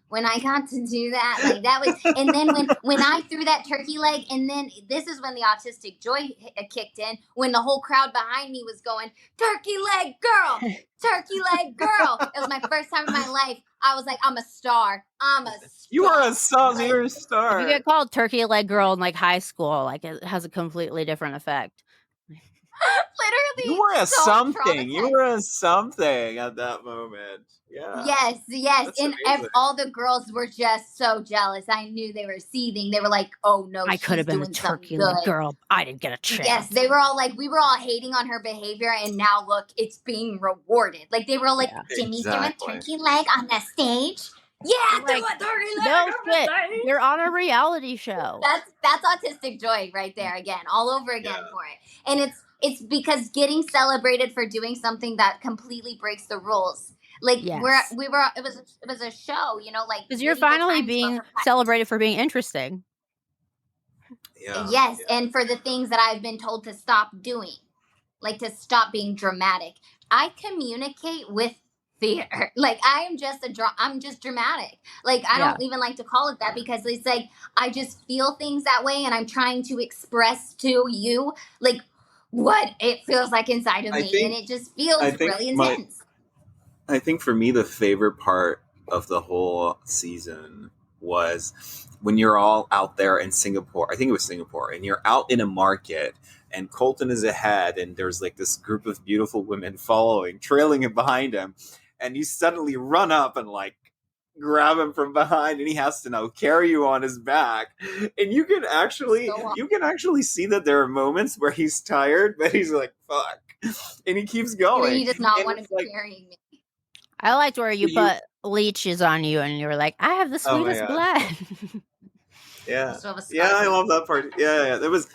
When I got to do that, like that was, and then when I threw that turkey leg, and then this is when the autistic joy kicked in, when the whole crowd behind me was going, turkey leg girl, turkey leg girl. It was my first time in my life. I was like, I'm a star. You are a star. You're a star. If you get called turkey leg girl in like high school, like it has a completely different effect. Literally, You were a so something. You were a something at that moment. Yeah. Yes. That's And amazing. all the girls were just so jealous. I knew they were seething. They were like, "Oh no, I could have been a doing something turkey good." leg girl. I didn't get a chance. Yes, they were all like, we were all hating on her behavior, and now look, it's being rewarded. Like they were all like, Jimmy's doing a turkey leg on the stage. Yeah, do a turkey leg no on the shit. stage. You're on a reality show. That's autistic joy right there again, all over again for it. And it's because getting celebrated for doing something that completely breaks the rules. Like it was a show, you know, like because you're finally being celebrated for being interesting. Yes, and for the things that I've been told to stop doing, like to stop being dramatic. I communicate with fear. Like I'm just dramatic. Like I don't even like to call it that because it's like I just feel things that way, and I'm trying to express to you like what it feels like inside of me, and it just feels really intense. I think for me, the favorite part of the whole season was when you're all out there in Singapore. I think it was Singapore, and you're out in a market, and Colton is ahead, and there's like this group of beautiful women trailing him behind him, and you suddenly run up and like grab him from behind, and he has to now carry you on his back, and you can actually see that there are moments where he's tired, but he's like fuck, and he keeps going. He does not want to be carrying me. I liked where you put leeches on you, and you were like, "I have the sweetest blood." Yeah, I love that part. Yeah, there was,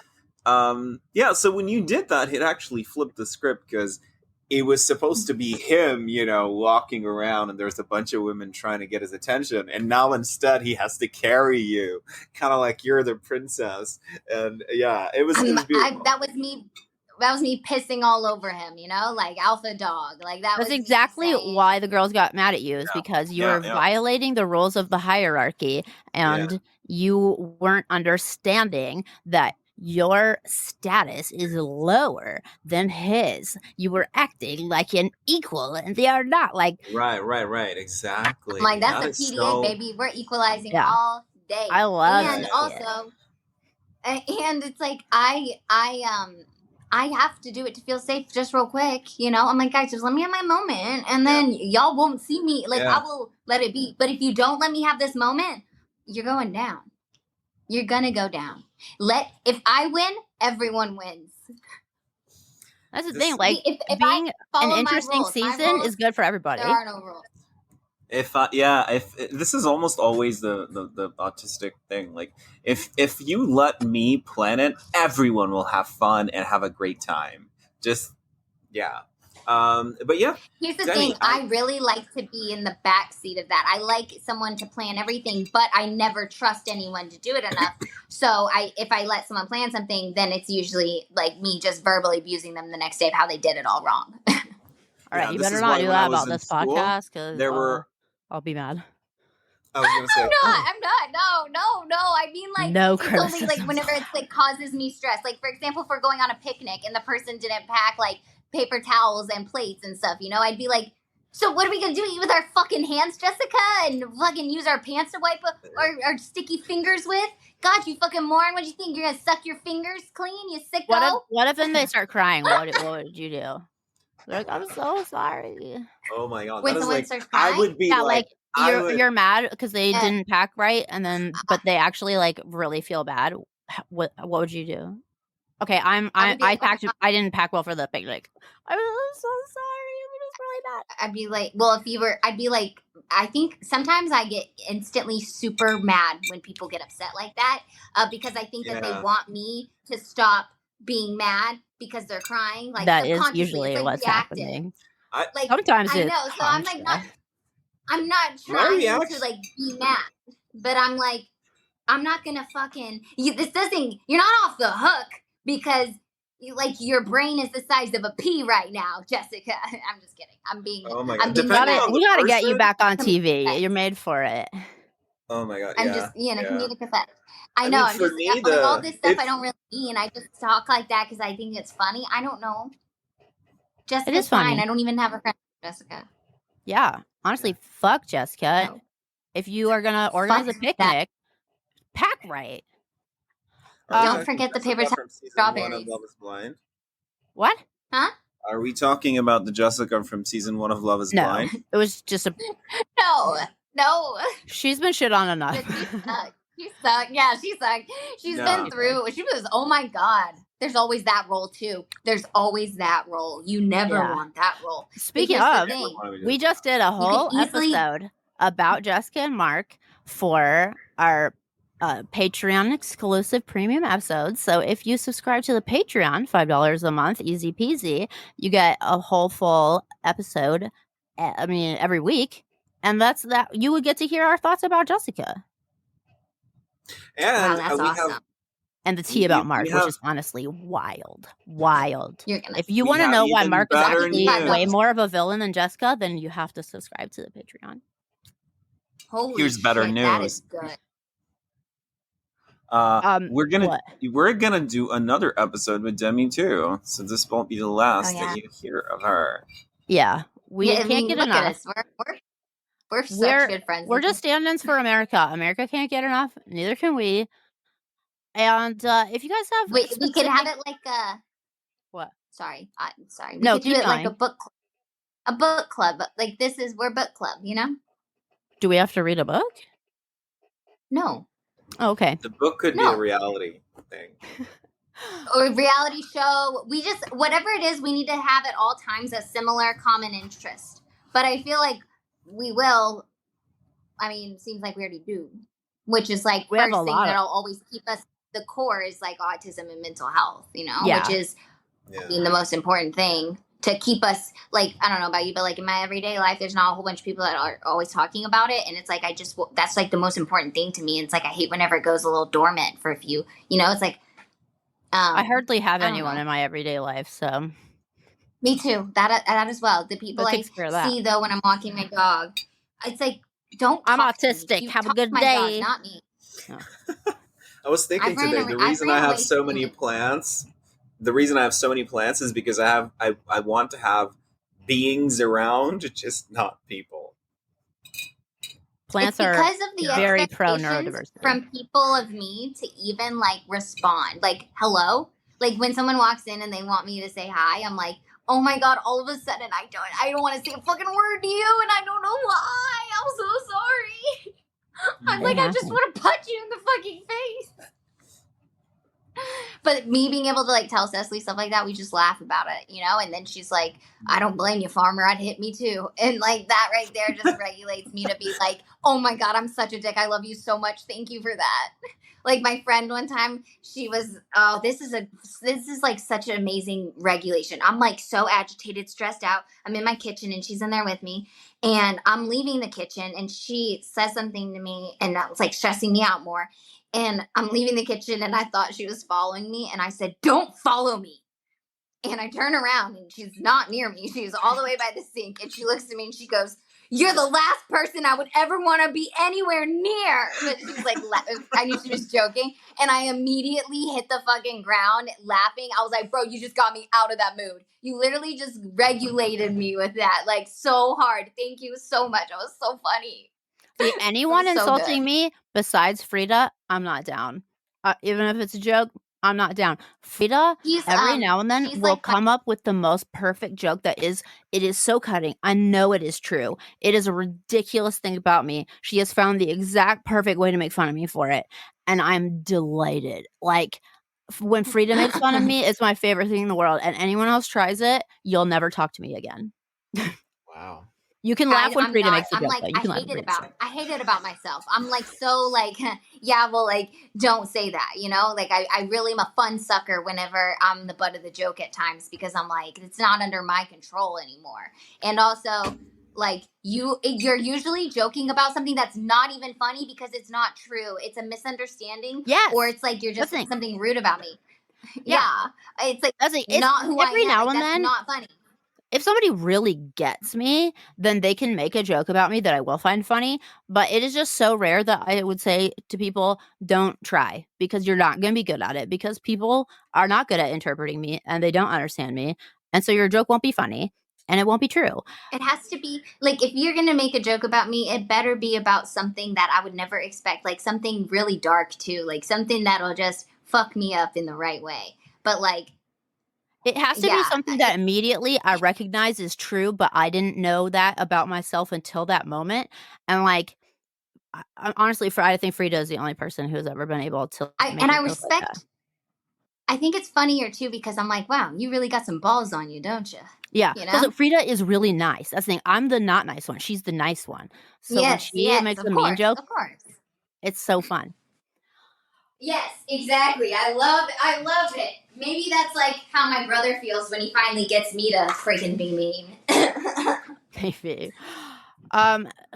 So when you did that, it actually flipped the script because it was supposed to be him, you know, walking around, and there's a bunch of women trying to get his attention, and now instead he has to carry you, kind of like you're the princess. And yeah, it was beautiful. That was me pissing all over him, you know, like alpha dog. Like that's exactly why the girls got mad at you, is because you were violating the rules of the hierarchy, and you weren't understanding that your status is lower than his. You were acting like an equal, and they are not. Like right, exactly. Like that's a PDA, baby. We're equalizing all day. I love it. And also, and it's like I have to do it to feel safe just real quick, you know? I'm like, guys, just let me have my moment, and then y'all won't see me. Like, I will let it be. But if you don't let me have this moment, you're going down. You're gonna go down. If I win, everyone wins. That's the thing. If being I follow an my interesting rules, my season rules, is good for everybody. there are no rules. If this is almost always the autistic thing. Like if you let me plan it, everyone will have fun and have a great time. Just yeah. But yeah. Here's the Demi, thing. I really like to be in the back seat of that. I like someone to plan everything, but I never trust anyone to do it enough. So if I let someone plan something, then it's usually like me just verbally abusing them the next day of how they did it all wrong. All right, you better not do that about this podcast because I'll be mad. I was gonna say I'm not. No. I mean, like, no it's only like whenever it's like causes me stress. Like, for example, if we're going on a picnic and the person didn't pack like paper towels and plates and stuff, you know, I'd be like, so what are we gonna do? Eat with our fucking hands, Jessica, and fucking use our pants to wipe our sticky fingers with? God, you fucking moron! What do you think? You're gonna suck your fingers clean? You sicko! What if then they start crying? What would you do? They're like, I'm so sorry. oh my god, When that is someone like starts crying? I would be like you're mad because they didn't pack right, and then but they actually like really feel bad. What would you do? Okay, I didn't pack well for the picnic. I'm so sorry. It was really bad. I'd be like, well, I'd be like, I think sometimes I get instantly super mad when people get upset like that, because I think that they want me to stop being mad because they're crying. Like that is usually what's happening. Sometimes I know, so I'm like I'm not trying to like be mad, but I'm like, I'm not gonna fucking you're not off the hook because your brain is the size of a pea right now, Jessica. I'm just kidding. I'm being. Oh my god! We gotta get you back on TV. You're made for it. Oh my god! I'm just comedic effect. I know. I'm just all this stuff I don't really mean. I just talk like that because I think it's funny. I don't know. Jessica's fine. I don't even have a friend, Jessica. Yeah, honestly, fuck Jessica. No. If you are gonna organize a picnic, pack right. Don't forget the paper towel strawberries. Love is Blind. What? Huh? Are we talking about the Jessica from season 1 of Love is Blind? It was just a. No. She's been shit on enough. She sucked. Yeah, she sucked. She's been through. She was. Oh my god. There's always that role too. There's always that role. You never want that role. Speaking of, we just did a whole episode about Jessica and Mark for our Patreon exclusive premium episodes. So if you subscribe to the Patreon, $5 a month, easy peasy, you get a whole full episode. I mean, every week, and that's you would get to hear our thoughts about Jessica. And that's awesome. And the tea about Mark, which is honestly wild. If you want to know why Mark is actually way more of a villain than Jessica, then you have to subscribe to the Patreon. Here's better news. That is good. We're gonna do another episode with Demi too, so this won't be the last that you hear of her. Yeah, we can't get enough. We're such good friends. We're just stand-ins for America. America can't get enough. Neither can we. And if you guys have, we could have it like a what? Sorry. We no, could do it like a book club. Like we're book club. You know? Do we have to read a book? No. Oh, okay. The book could be a reality thing. Or a reality show. We just, whatever it is, we need to have at all times a similar common interest. But I feel like we will, seems like we already do. Which is like first thing that'll always keep us, the core is like autism and mental health, you know? Yeah. Which is the most important thing. To keep us, like, I don't know about you, but like in my everyday life, there's not a whole bunch of people that are always talking about it. And it's like, that's like the most important thing to me. And it's like, I hate whenever it goes a little dormant for a few, you know, it's like. I hardly have anyone in my everyday life, so. Me too. That as well. The people I see though, when I'm walking my dog, it's like, I'm autistic. Have a good day. Dog, not me. Oh. I was thinking today, the reason I have so many plants. The reason I have so many plants is because I want to have beings around, just not people. Plants are because of the very pro neurodiversity from people of me to even like respond, like hello, like when someone walks in and they want me to say hi, I'm like, oh my god! All of a sudden, I don't want to say a fucking word to you, and I don't know why. I'm so sorry. I'm like, I just want to punch you in the fucking face. But me being able to like tell Cecily stuff like that, we just laugh about it, you know? And then she's like, I don't blame you, farmer. I'd hit me too. And like that right there just regulates me to be like, oh my God, I'm such a dick. I love you so much. Thank you for that. Like my friend one time, she was, oh, this is like such an amazing regulation. I'm like so agitated, stressed out. I'm in my kitchen and she's in there with me. And I'm leaving the kitchen and she says something to me and that was like stressing me out more. And I'm leaving the kitchen and I thought she was following me. And I said, don't follow me. And I turn around and she's not near me. She's all the way by the sink. And she looks at me and she goes, you're the last person I would ever want to be anywhere near. But she was like, I knew she was joking. And I immediately hit the fucking ground laughing. I was like, bro, you just got me out of that mood. You literally just regulated me with that. Like so hard. Thank you so much. It was so funny. Anyone insulting me besides Frida, I'm not down. Even if it's a joke, I'm not down. Frida, every now and then, will come up with the most perfect joke it is so cutting. I know it is true. It is a ridiculous thing about me. She has found the exact perfect way to make fun of me for it. And I'm delighted. Like, when Frida makes fun of me, it's my favorite thing in the world. And anyone else tries it, you'll never talk to me again. Wow. You can laugh when Frida makes a joke. Like, I hate it about myself. I'm like, so like, yeah, well, like, don't say that, you know? Like, I really am a fun sucker whenever I'm the butt of the joke at times because I'm like, it's not under my control anymore. And also, like, you're usually joking about something that's not even funny because it's not true. It's a misunderstanding. Yes. Or it's like, you're just saying something rude about me. Yeah. It's like, it's not who every I am. now like, and that's then, not funny. If somebody really gets me, then they can make a joke about me that I will find funny. But it is just so rare that I would say to people, don't try because you're not going to be good at it because people are not good at interpreting me and they don't understand me. And so your joke won't be funny and it won't be true. It has to be like, if you're going to make a joke about me, it better be about something that I would never expect, like something really dark too, like something that'll just fuck me up in the right way. But like, it has to be something that immediately I recognize is true, but I didn't know that about myself until that moment. And like, honestly, I think Frida is the only person who has ever been able to. I respect. I think it's funnier too because I'm like, wow, you really got some balls on you, don't you? Yeah, you because Frida is really nice. That's the thing. I'm the not nice one. She's the nice one. So when she makes a mean joke, of course, it's so fun. Yes, exactly. I love it. Maybe that's like how my brother feels when he finally gets me to freaking be mean. Maybe.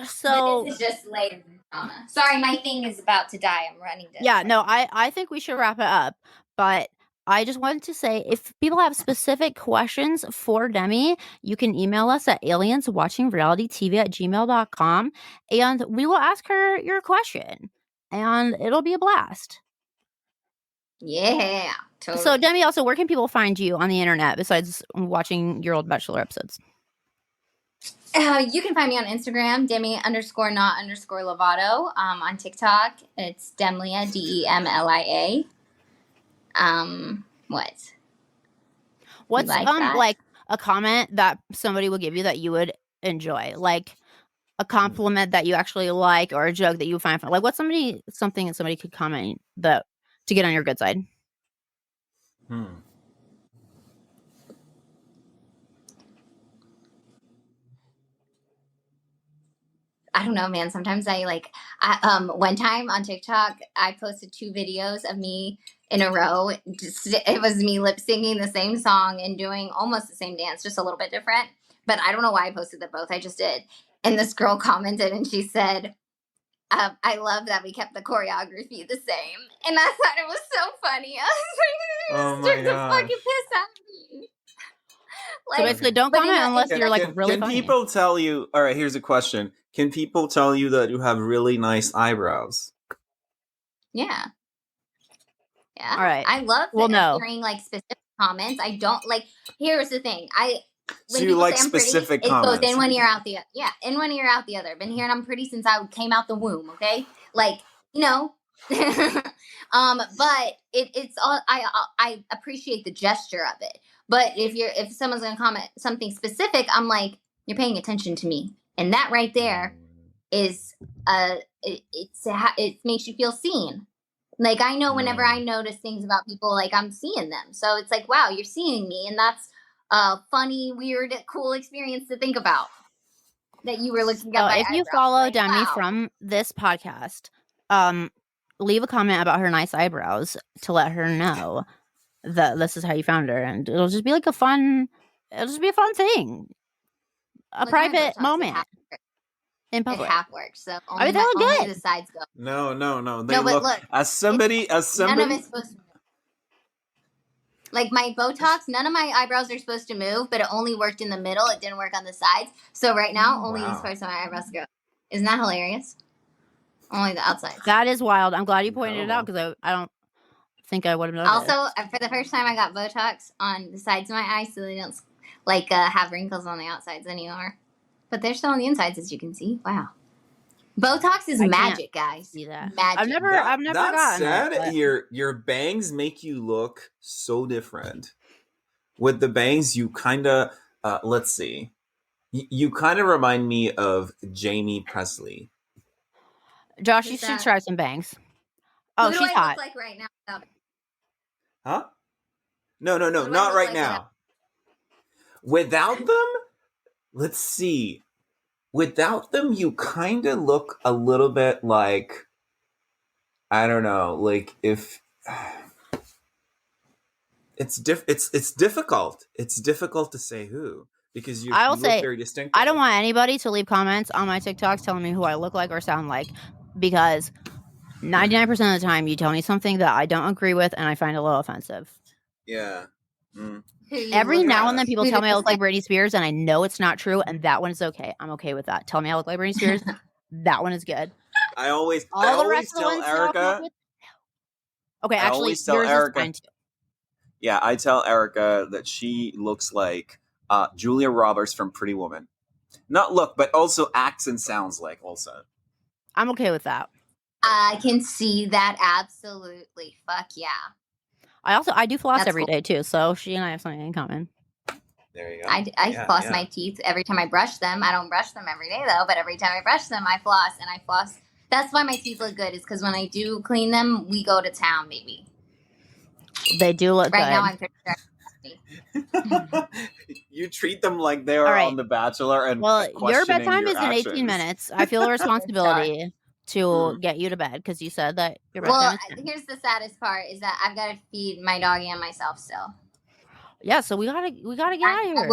So but this is just later drama. Sorry, my thing is about to die. I'm running to. Yeah, no, I think we should wrap it up. But I just wanted to say, if people have specific questions for Demi, you can email us at alienswatchingrealitytv@gmail.com, and we will ask her your question, and it'll be a blast. Yeah, totally. So, Demi, also, where can people find you on the internet besides watching your old Bachelor episodes? You can find me on Instagram, Demi_not_Lovato. On TikTok, it's Demlia, Demlia. What's like a comment that somebody will give you that you would enjoy, like a compliment that you actually like, or a joke that you find fun? Like, what's something that somebody could comment that to get on your good side? I don't know, man. Sometimes one time on TikTok, I posted 2 videos of me in a row. It was me lip singing the same song and doing almost the same dance, just a little bit different. But I don't know why I posted them both. I just did. And this girl commented and she said, I love that we kept the choreography the same. And I thought it was so funny. I was like, the fucking piss out of me. So basically, don't comment unless you're like really funny. Can people tell you, all right, here's a question. Can people tell you that you have really nice eyebrows? Yeah. Yeah. All right. I love hearing like specific comments. I don't like, here's the thing. So you like specific comments. It goes in one ear out the other. Yeah, in one ear out the other. Been hearing I'm pretty since I came out the womb, okay? Like, you know. But it's all I appreciate the gesture of it. But if someone's gonna comment something specific, I'm like, you're paying attention to me. And that right there is it makes you feel seen. Like, I know whenever I notice things about people, like, I'm seeing them. So it's like, wow, you're seeing me. And that's a funny, weird, cool experience to think about. That you were looking at my if you eyebrows. follow Like, Demi wow. from this podcast, leave a comment about her nice eyebrows to let her know that this is how you found her, and it'll just be like a fun thing, a Look, private Botox, moment in It public. half works. So I mean, they look only good. the sides go. No. They No, but look look, as somebody. none of it's supposed to move. Like my Botox, none of my eyebrows are supposed to move, but it only worked in the middle. It didn't work on the sides. So right now, only these parts of my eyebrows go. Isn't that hilarious? Only the outsides. That is wild. I'm glad you pointed it out because I don't think I would have noticed. Also, for the first time, I got Botox on the sides of my eyes so they don't like have wrinkles on the outsides anymore. But they're still on the insides, as you can see. Wow. Botox is magic, guys. See that. Magic. I've never That gotten said, it. But... your bangs make you look so different. With the bangs, you kind of let's see, you kind of remind me of Jamie Presley. Josh, you should try some bangs. Oh, she's hot. Look like right now? Huh? No, not right now. Without them, let's see. Without them, you kind of look a little bit like, I don't know, like if it's difficult. It's difficult to say who because you look very distinct. I don't want anybody to leave comments on my TikToks telling me who I look like or sound like, because 99% of the time you tell me something that I don't agree with and I find a little offensive. Yeah. Mm. Every now and then people tell me I look like Britney Spears and I know it's not true, and that one is okay. I'm okay with that. Tell me I look like Britney Spears. That one is good. I always the rest of the tell ones Erika. Okay, actually, yours Erika, is fine too. Yeah, I tell Erika that she looks like Julia Roberts from Pretty Woman. Not look, but also acts and sounds like also. I'm okay with that. I can see that, absolutely. Fuck yeah. I do floss every day too, so she and I have something in common. There you go. I floss my teeth every time I brush them. I don't brush them every day though, but every time I brush them, I floss, and I floss. That's why my teeth look good, is because when I do clean them, we go to town, baby. They do look right good. Now I'm pretty sure. You treat them like they are on The Bachelor, and your bedtime is actions. in 18 minutes. I feel a responsibility to get you to bed because you said that your bedtime is 10. Here's the saddest part is that I've got to feed my doggy and myself still. Yeah, so we gotta get out of here.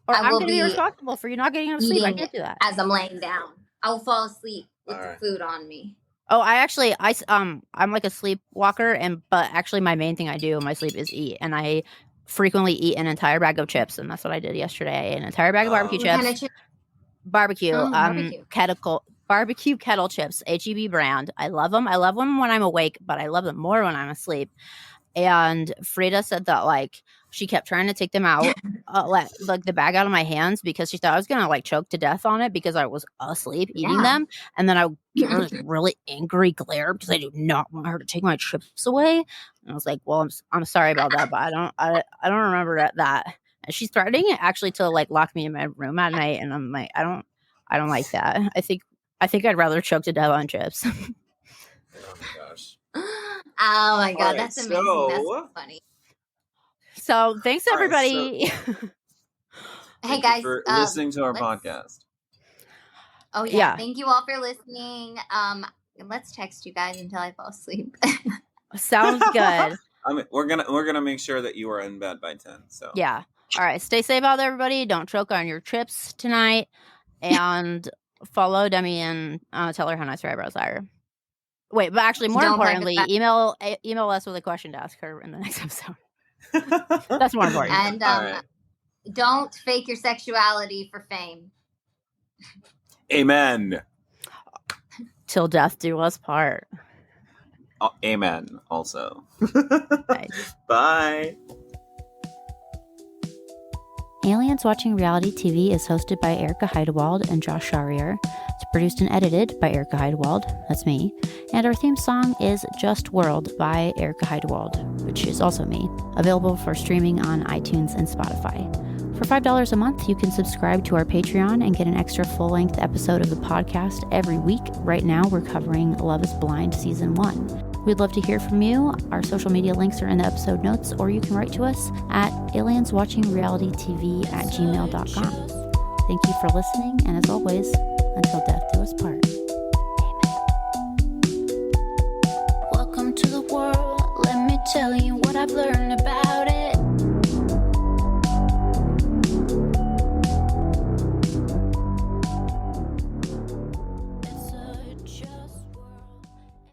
I'm gonna be responsible for you not getting enough sleep. I can't do that. As I'm laying down, I'll fall asleep with the food on me. Oh, I'm like a sleepwalker, but actually my main thing I do in my sleep is eat, and I frequently eat an entire bag of chips, and that's what I did yesterday. An entire bag of barbecue chips. Kind of barbecue, barbecue kettle chips, HEB brand. I love them. I love them when I'm awake, but I love them more when I'm asleep. And Frida said that like she kept trying to take them out, like the bag out of my hands, because she thought I was gonna like choke to death on it because I was asleep eating them. And then I would give her this really angry glare because I do not want her to take my chips away. And I was like, "Well, I'm sorry about that, but I don't remember that." And she's threatening actually to like lock me in my room at night, and I'm like, I don't like that. I think I'd rather choke to death on chips. Oh my gosh. Oh my god, that's amazing. That's so funny. So thanks everybody. Hey guys, for listening to our podcast. Oh yeah, thank you all for listening. Let's text you guys until I fall asleep. Sounds good. I mean, we're gonna make sure that you are in bed by 10. So yeah. All right, stay safe out there, everybody. Don't choke on your chips tonight, and follow Demi and tell her how nice her eyebrows are. Wait, but actually, more importantly, email us with a question to ask her in the next episode. That's more important. And don't fake your sexuality for fame. Amen. Till death do us part. Amen. Also. Bye. Bye. Aliens Watching Reality TV is hosted by Erika Heidewald and Josh Shahryar. It's produced and edited by Erika Heidewald, that's me. And our theme song is Just World by Erika Heidewald, which is also me. Available for streaming on iTunes and Spotify. For $5 a month, you can subscribe to our Patreon and get an extra full-length episode of the podcast every week. Right now, we're covering Love is Blind Season 1. We'd love to hear from you. Our social media links are in the episode notes, or you can write to us at alienswatchingrealitytv@gmail.com. Thank you for listening, and as always, until death do us part. Amen. Welcome to the world. Let me tell you what I've learned about